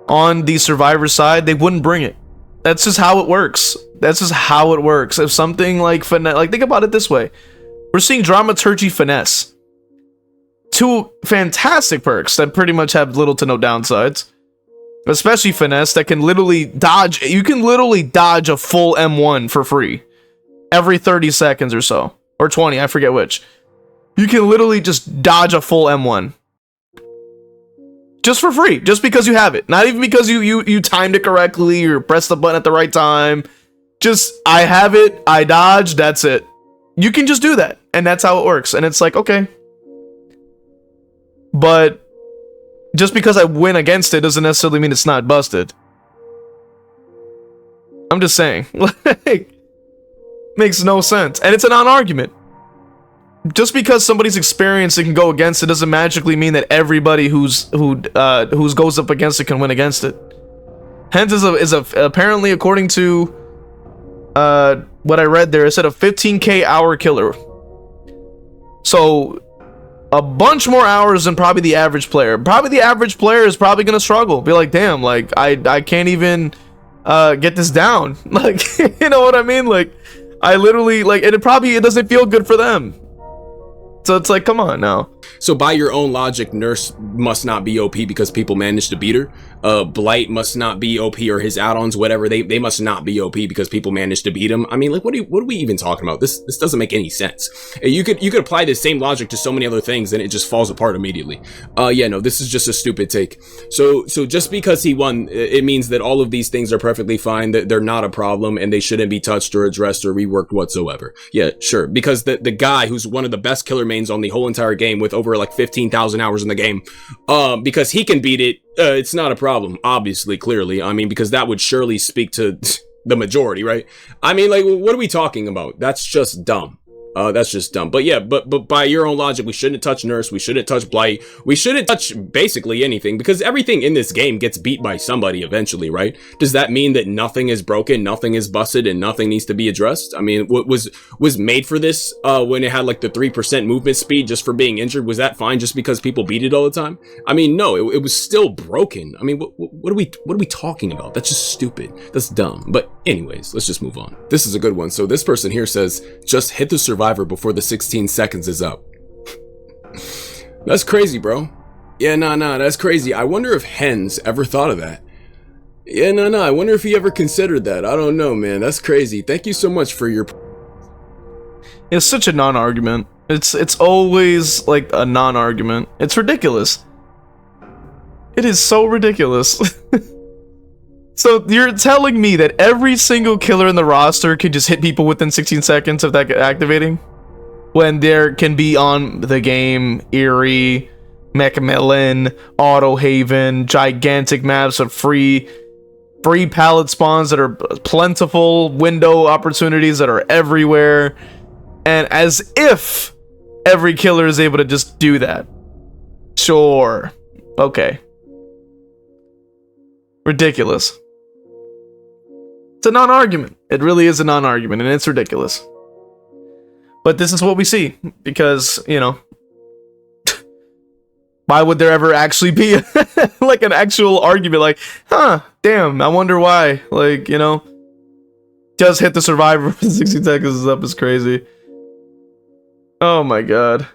on the survivor side, they wouldn't bring it. That's just how it works. That's just how it works. If something like finesse, like, think about it this way. We're seeing dramaturgy, finesse. 2 fantastic perks that pretty much have little to no downsides. Especially finesse, that can literally dodge. You can literally dodge a full M1 for free every 30 seconds or so, or 20, I forget which. You can literally just dodge a full M1 just for free, just because you have it. Not even because you timed it correctly or pressed the button at the right time. Just, I have it, I dodge, that's it. You can just do that, and that's how it works. And it's like, okay, but just because I win against it doesn't necessarily mean it's not busted. I'm just saying. Like, makes no sense. And it's a non-argument. Just because somebody's experience it can go against it doesn't magically mean that everybody who goes up against it can win against it. Hens is apparently, according to what I read there, it said a 15k hour killer. So a bunch more hours than probably the average player. Probably the average player is probably gonna struggle. Be like, damn, like I can't even get this down. Like, you know what I mean? Like, I literally, like, and it doesn't feel good for them. So it's like, come on now. So by your own logic, nerfs must not be OP because people managed to beat her. Blight must not be OP, or his add-ons, whatever. They must not be OP because people managed to beat him. I mean, like, what are we even talking about? This doesn't make any sense. You could apply the same logic to so many other things and it just falls apart immediately. Yeah, no, this is just a stupid take. So just because he won, it means that all of these things are perfectly fine, that they're not a problem, and they shouldn't be touched or addressed or reworked whatsoever. Yeah, sure. Because the guy who's one of the best killer mains on the whole entire game, with over like 15,000 hours in the game, because he can beat it, it's not a problem, obviously, clearly. I mean, because that would surely speak to the majority, right? I mean, like, what are we talking about? That's just dumb. That's just dumb. But yeah, but by your own logic, we shouldn't touch Nurse, we shouldn't touch Blight, we shouldn't touch basically anything, because everything in this game gets beat by somebody eventually, right? Does that mean that nothing is broken, nothing is busted, and nothing needs to be addressed? I mean, what was made for this, when it had like the 3% movement speed just for being injured, was that fine just because people beat it all the time? I mean, no, it was still broken. I mean, what are we talking about? That's just stupid. That's dumb. But anyways, let's just move on. This is a good one. So this person here says, just hit the survivor before the 16 seconds is up. That's crazy, bro. Yeah, nah, that's crazy. I wonder if Hens ever thought of that. Yeah, nah, I wonder if he ever considered that. I don't know, man. That's crazy. Thank you so much for your... It's such a non-argument. It's always like a non-argument. It's ridiculous. It is so ridiculous. So you're telling me that every single killer in the roster can just hit people within 16 seconds of that activating? When there can be on the game Eerie, Macmillan, Auto Haven, gigantic maps of free pallet spawns that are plentiful, window opportunities that are everywhere, and as if every killer is able to just do that. Sure. Okay. Ridiculous. It's a non-argument. It really is a non-argument, and it's ridiculous. But this is what we see, because, you know, why would there ever actually be like an actual argument? Like, damn, I wonder why. Like, you know, just hit the survivor for 60 seconds is up is crazy. Oh my god.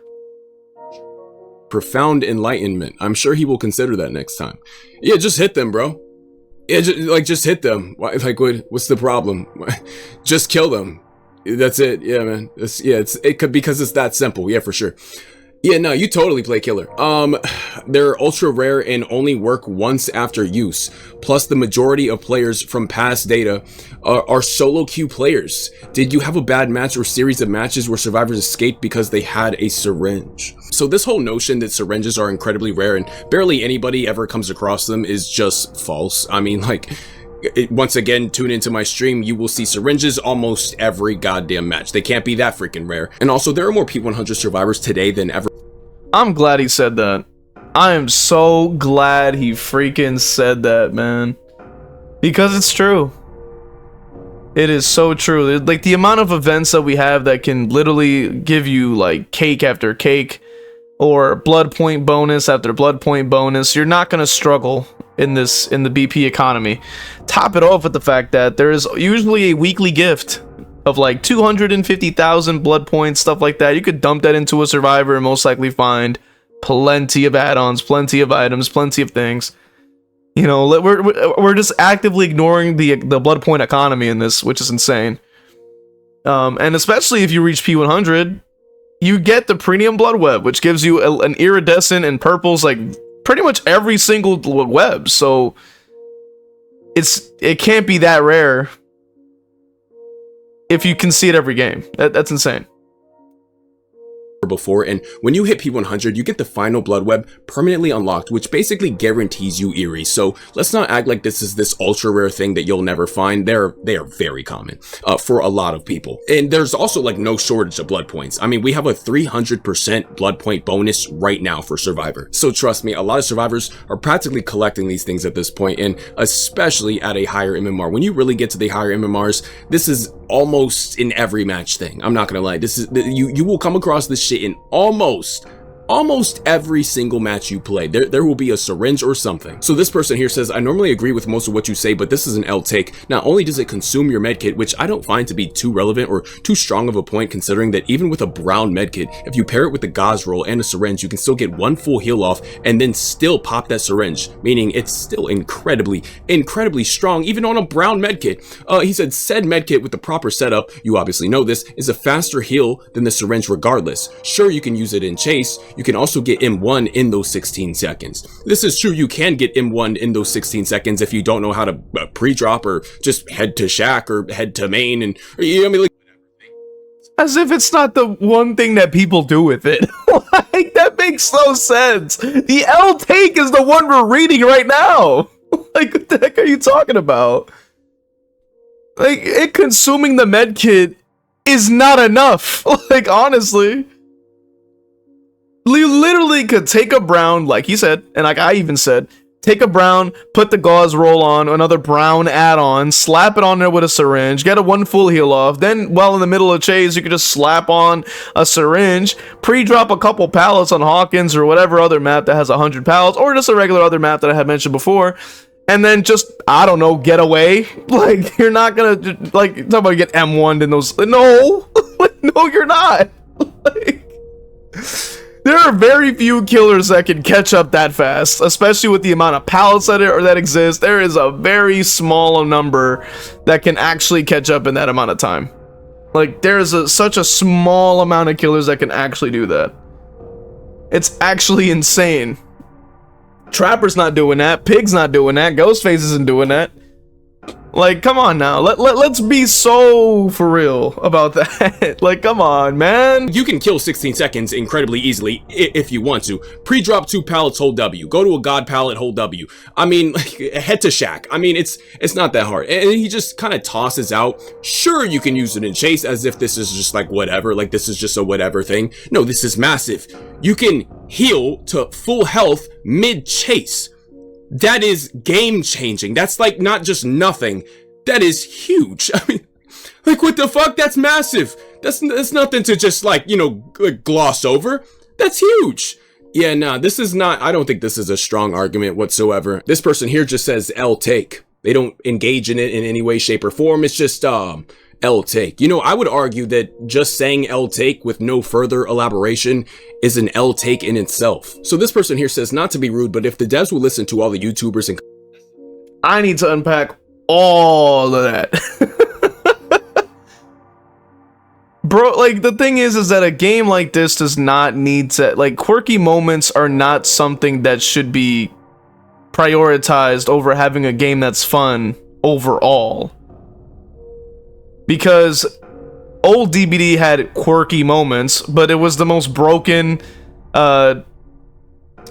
Profound enlightenment. I'm sure he will consider that next time. Yeah, just hit them, bro. Yeah, just hit them. Like, what's the problem? Just kill them. That's it. Yeah, man. It could, because it's that simple. Yeah, for sure. Yeah, no, you totally play killer. They're ultra rare and only work once after use. Plus, the majority of players from past data are solo queue players. Did you have a bad match or series of matches where survivors escaped because they had a syringe? So this whole notion that syringes are incredibly rare and barely anybody ever comes across them is just false. I mean, like, once again, tune into my stream, you will see syringes almost every goddamn match. They can't be that freaking rare. And also, there are more P100 survivors today than ever. I'm glad he said that. I am so glad he freaking said that, man. Because it's true. It is so true. Like, the amount of events that we have that can literally give you, like, cake after cake, or blood point bonus after blood point bonus, you're not going to struggle in the BP economy. Top it off with the fact that there is usually a weekly gift of like 250,000 blood points, stuff like that. You could dump that into a survivor and most likely find plenty of add-ons, plenty of items, plenty of things. You know, we're just actively ignoring the blood point economy in this, which is insane. And especially if you reach P100, you get the premium blood web, which gives you an iridescent and purples, like pretty much every single web. So it can't be that rare if you can see it every game. That's insane. Before, and when you hit P100, you get the final blood web permanently unlocked, which basically guarantees you Eerie. So let's not act like this is this ultra rare thing that you'll never find. They are very common for a lot of people. And there's also like no shortage of blood points. I mean, we have a 300% blood point bonus right now for Survivor. So trust me, a lot of survivors are practically collecting these things at this point, and especially at a higher MMR. When you really get to the higher MMRs, this is almost in every match thing. I'm not gonna lie. This is you will come across this shit in almost almost every single match you play, there will be a syringe or something. So this person here says, I normally agree with most of what you say, but this is an L take. Not only does it consume your medkit, which I don't find to be too relevant or too strong of a point, considering that even with a brown medkit, if you pair it with a gauze roll and a syringe, you can still get one full heal off and then still pop that syringe, meaning it's still incredibly strong, even on a brown medkit. He said, said medkit with the proper setup, you obviously know this, is a faster heal than the syringe regardless. Sure, you can use it in chase. You can also get M1 in those 16 seconds. This is true, you can get M1 in those 16 seconds if you don't know how to pre-drop or just head to shack or head to main and, you know what I mean, like, as if it's not the one thing that people do with it. Like, that makes no sense. The L take is the one we're reading right now. Like, what the heck are you talking about? Like, it consuming the medkit is not enough. Like, honestly. You literally could take a brown, like he said, and like I even said, take a brown, put the gauze roll on, another brown add-on, slap it on there with a syringe, get a one full heal off, then while in the middle of chase, you could just slap on a syringe, pre-drop a couple pallets on Hawkins or whatever other map that has 100 pallets, or just a regular other map that I had mentioned before, and then just, I don't know, get away. Like, you're not gonna, like, somebody get M1'd in those, no, like, no, you're not. Like, there are very few killers that can catch up that fast, especially with the amount of pallets that exist. There is a very small number that can actually catch up in that amount of time. Like, there is such a small amount of killers that can actually do that. It's actually insane. Trapper's not doing that. Pig's not doing that. Ghostface isn't doing that. Like, come on now. Let's be so for real about that. Like, come on, man. You can kill 16 seconds incredibly easily if you want to. Pre-drop 2 pallets, hold W. Go to a god pallet, hold W. I mean, like, head to shack. I mean, it's not that hard. And he just kind of tosses out, sure, you can use it in chase as if this is just like whatever, like this is just a whatever thing. No, this is massive. You can heal to full health mid-chase. That is game changing. That's like not just nothing. That is huge. I mean, like, what the fuck? That's massive. That's nothing to just, like, you know, gloss over. That's huge. Yeah, nah, this is not, I don't think this is a strong argument whatsoever. This person here just says L take. They don't engage in it in any way, shape, or form. It's just, L take. You know, I would argue that just saying L take with no further elaboration is an L take in itself. So this person here says, not to be rude, but if the devs will listen to all the YouTubers and... I need to unpack all of that. Bro, like, the thing is that a game like this does not need to, like, quirky moments are not something that should be prioritized over having a game that's fun overall. Because old DBD had quirky moments, but it was the most broken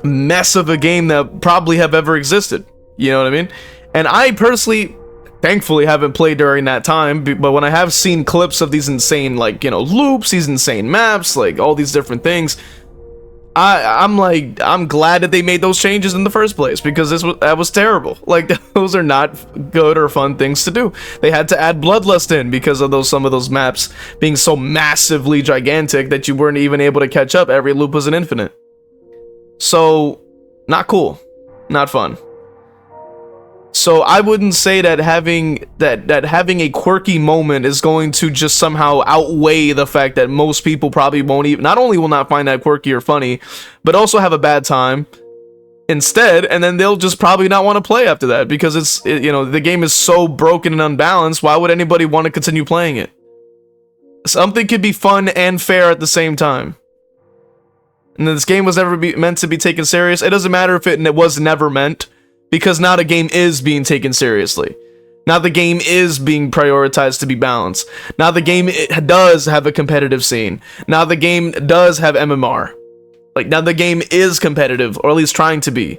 mess of a game that probably have ever existed. You know what I mean? And I personally, thankfully, haven't played during that time, but when I have seen clips of these insane, like, you know, loops, these insane maps, like, all these different things, I'm like, I'm glad that they made those changes in the first place, because that was terrible. Like, those are not good or fun things to do. They had to add Bloodlust in because of some of those maps being so massively gigantic that you weren't even able to catch up. Every loop was an infinite. So, not cool. Not fun. So I wouldn't say that having a quirky moment is going to just somehow outweigh the fact that most people probably won't even, not only will not find that quirky or funny, but also have a bad time instead, and then they'll just probably not want to play after that because you know, the game is so broken and unbalanced. Why would anybody want to continue playing it? Something could be fun and fair at the same time. And this game was never meant to be taken serious. It doesn't matter if it was never meant, because now the game is being taken seriously. Now the game is being prioritized to be balanced. Now the game does have a competitive scene. Now the game does have MMR. Like, now the game is competitive, or at least trying to be.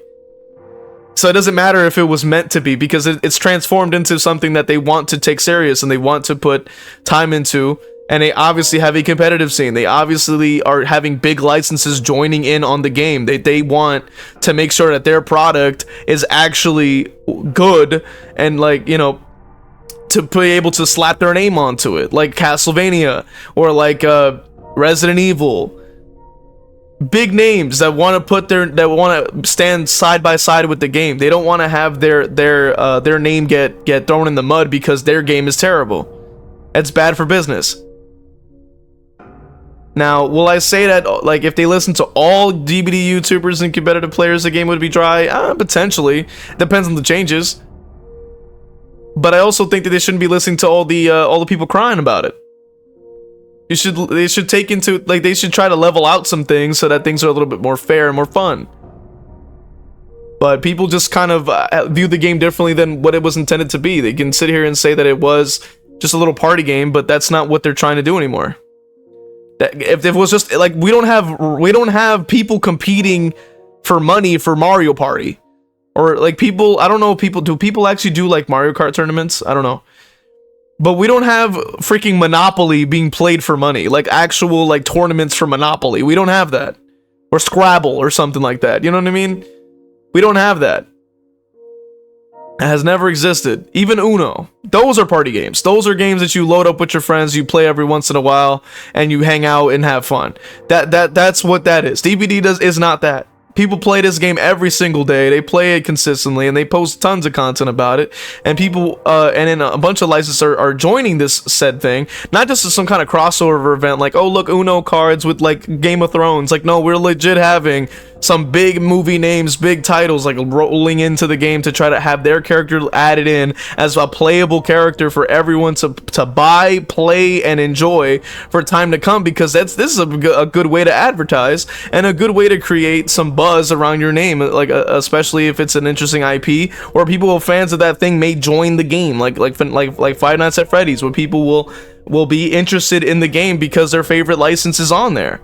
So it doesn't matter if it was meant to be, because it's transformed into something that they want to take serious and they want to put time into. And they obviously have a competitive scene. They obviously are having big licenses joining in on the game. They want to make sure that their product is actually good and, like, you know, to be able to slap their name onto it. Like Castlevania or like Resident Evil. big names that want to stand side by side with the game. They don't want to have their name get thrown in the mud because their game is terrible. It's bad for business. Now, will I say that, like, if they listen to all DBD YouTubers and competitive players, the game would be dry? Potentially. Depends on the changes. But I also think that they shouldn't be listening to all the people crying about it. They should take into, like, they should try to level out some things so that things are a little bit more fair and more fun. But people just kind of view the game differently than what it was intended to be. They can sit here and say that it was just a little party game, but that's not what they're trying to do anymore. That if it was just like, we don't have people competing for money for Mario Party, or like people, I don't know, do people actually do like Mario Kart tournaments? I don't know. But we don't have freaking Monopoly being played for money, like actual like tournaments for Monopoly. We don't have that. Or Scrabble or something like that. You know what I mean? We don't have that. It has never existed. Even Uno. Those are party games. Those are games that you load up with your friends, you play every once in a while, and you hang out and have fun. That's what that is. DBD is not that. People play this game every single day. They play it consistently, and they post tons of content about it. And people, and then a bunch of licensors are joining this said thing. Not just as some kind of crossover event, like, oh look, Uno cards with like Game of Thrones. Like, no, we're legit having some big movie names, big titles, like rolling into the game to try to have their character added in as a playable character for everyone to buy, play, and enjoy for time to come. Because this is a good way to advertise and a good way to create some buzz around your name, like especially if it's an interesting IP, or people who are fans of that thing may join the game, like Five Nights at Freddy's, where people will be interested in the game because their favorite license is on there.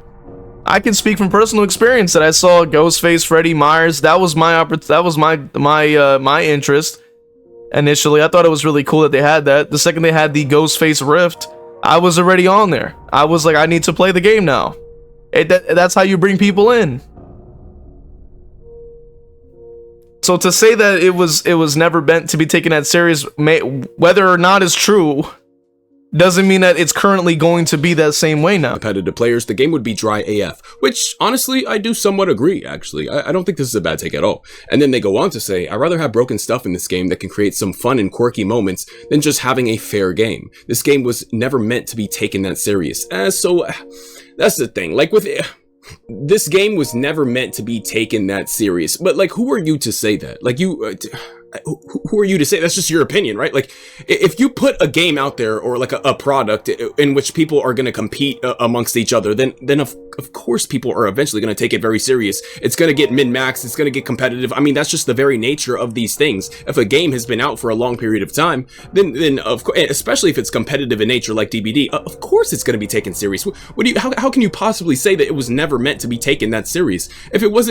I can speak from personal experience that I saw Ghostface, Freddy Myers. That was my interest initially. I thought it was really cool that they had that. The second they had the Ghostface Rift, I was already on there. I was like, I need to play the game now. That's how you bring people in. So to say that it was never meant to be taken that serious, whether or not is true, doesn't mean that it's currently going to be that same way now. Competitive players, the game would be dry AF, which honestly, I do somewhat agree, actually. I don't think this is a bad take at all. And then they go on to say, I'd rather have broken stuff in this game that can create some fun and quirky moments than just having a fair game. This game was never meant to be taken that serious. So that's the thing. Like with this game was never meant to be taken that serious. But like, who are you to say that? Like who are you to say? That's just your opinion, right? Like, if you put a game out there or like a product in which people are going to compete amongst each other, then of course people are eventually going to take it very serious. It's going to get min-max. It's going to get competitive. I mean, that's just the very nature of these things. If a game has been out for a long period of time, then of course, especially if it's competitive in nature like DBD, of course it's going to be taken serious. How can you possibly say that it was never meant to be taken that serious? If it was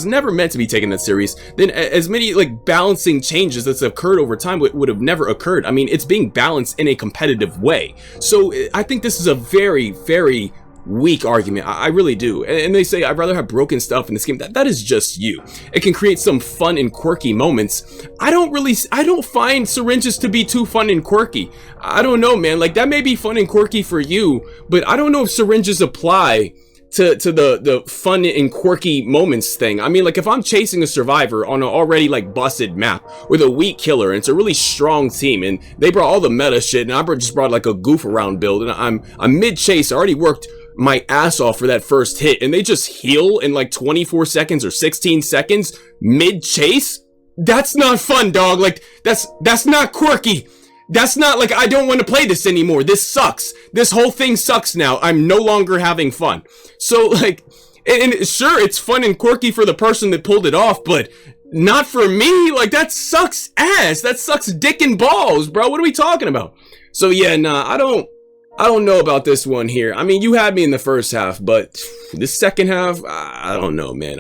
never meant to be taken that serious, then as many like balancing changes that's occurred over time would have never occurred. I mean, it's being balanced in a competitive way. So I think this is a very, very weak argument. I really do. And they say, I'd rather have broken stuff in this game. That is just you. It can create some fun and quirky moments. I don't find Syringes to be too fun and quirky. I don't know, man. Like, that may be fun and quirky for you, but I don't know if Syringes apply to the fun and quirky moments thing. I mean, like, if I'm chasing a survivor on an already like busted map with a weak killer and it's a really strong team and they brought all the meta shit and I just brought like a goof around build and I'm mid chase, I already worked my ass off for that first hit and they just heal in like 24 seconds or 16 seconds mid chase, that's not fun, dog. Like, that's not quirky. That's not like, I don't want to play this anymore. This sucks. This whole thing sucks now. I'm no longer having fun. So like, and sure, it's fun and quirky for the person that pulled it off, but not for me. Like, that sucks ass. That sucks dick and balls, bro. What are we talking about? So yeah, nah, I don't know about this one here. I mean, you had me in the first half, but this second half, I don't know, man.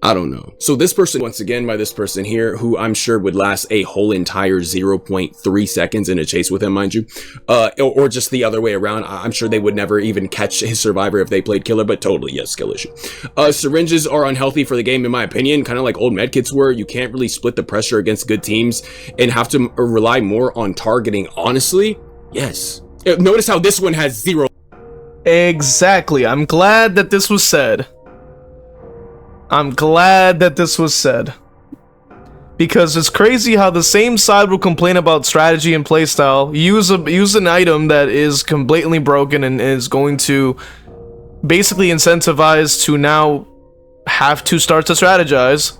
I don't know. So this person, once again, by this person here, who I'm sure would last a whole entire 0.3 seconds in a chase with him, mind you, or just the other way around. I'm sure they would never even catch his survivor if they played killer, but totally, yes, skill issue. Syringes are unhealthy for the game, in my opinion, kind of like old medkits were. You can't really split the pressure against good teams and have to rely more on targeting. Honestly, yes. Notice how this one has 0. Exactly. I'm glad that this was said. I'm glad that this was said. Because it's crazy how the same side will complain about strategy and playstyle, use an item that is completely broken and is going to basically incentivize to now have to start to strategize,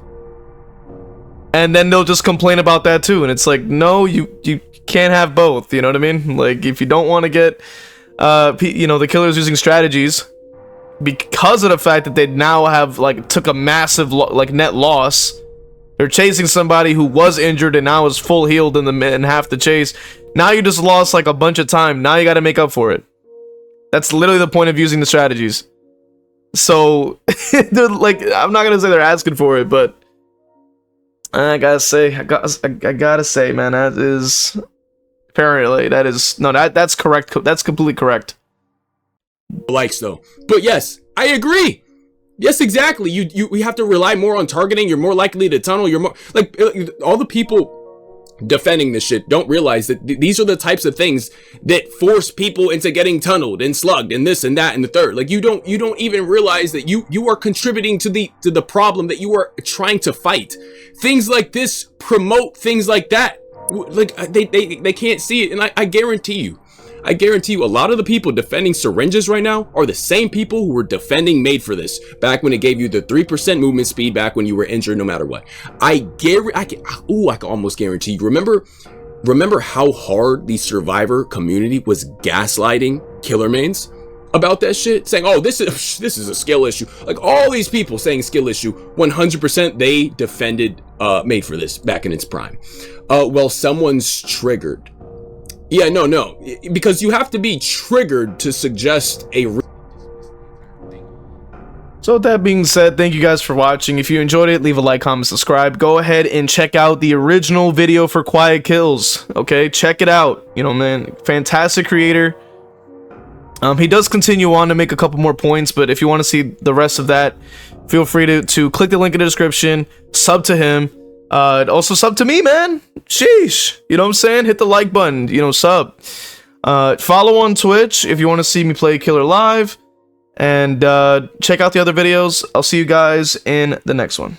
and then they'll just complain about that too. And it's like, no, you can't have both. You know what I mean? Like, if you don't want to get the killers using strategies because of the fact that they now have took a massive net loss. They're chasing somebody who was injured and now is full healed in half the chase. Now you just lost a bunch of time. Now you got to make up for it. That's literally the point of using the strategies. So they're I'm not gonna say they're asking for it, but I gotta say, man, that's correct. That's completely correct. Likes though, but yes, I agree. Yes, exactly. You have to rely more on targeting. You're more likely to tunnel. You're more all the people defending this shit don't realize that these are the types of things that force people into getting tunneled and slugged and this and that and the third. You don't even realize that you are contributing to the problem that you are trying to fight. Things like this promote things like that. They can't see it, and I guarantee you, a lot of the people defending Syringes right now are the same people who were defending Made for This back when it gave you the 3% movement speed back when you were injured no matter what. I can almost guarantee you. Remember how hard the Survivor community was gaslighting killer mains about that shit, saying, oh, this is a skill issue. All these people saying skill issue, 100% they defended Made for This back in its prime. Well, someone's triggered. Yeah, no, because you have to be triggered to suggest a. So with that being said, thank you guys for watching. If you enjoyed it, leave a like, comment, subscribe. Go ahead and check out the original video for Quiet Kills. Okay, check it out. Man, fantastic creator. He does continue on to make a couple more points, but if you want to see the rest of that, feel free to click the link in the description, sub to him. Also sub to me, man. Sheesh. You know what I'm saying? Hit the like button, sub. Follow on Twitch if you want to see me play Killer live. And check out the other videos. I'll see you guys in the next one.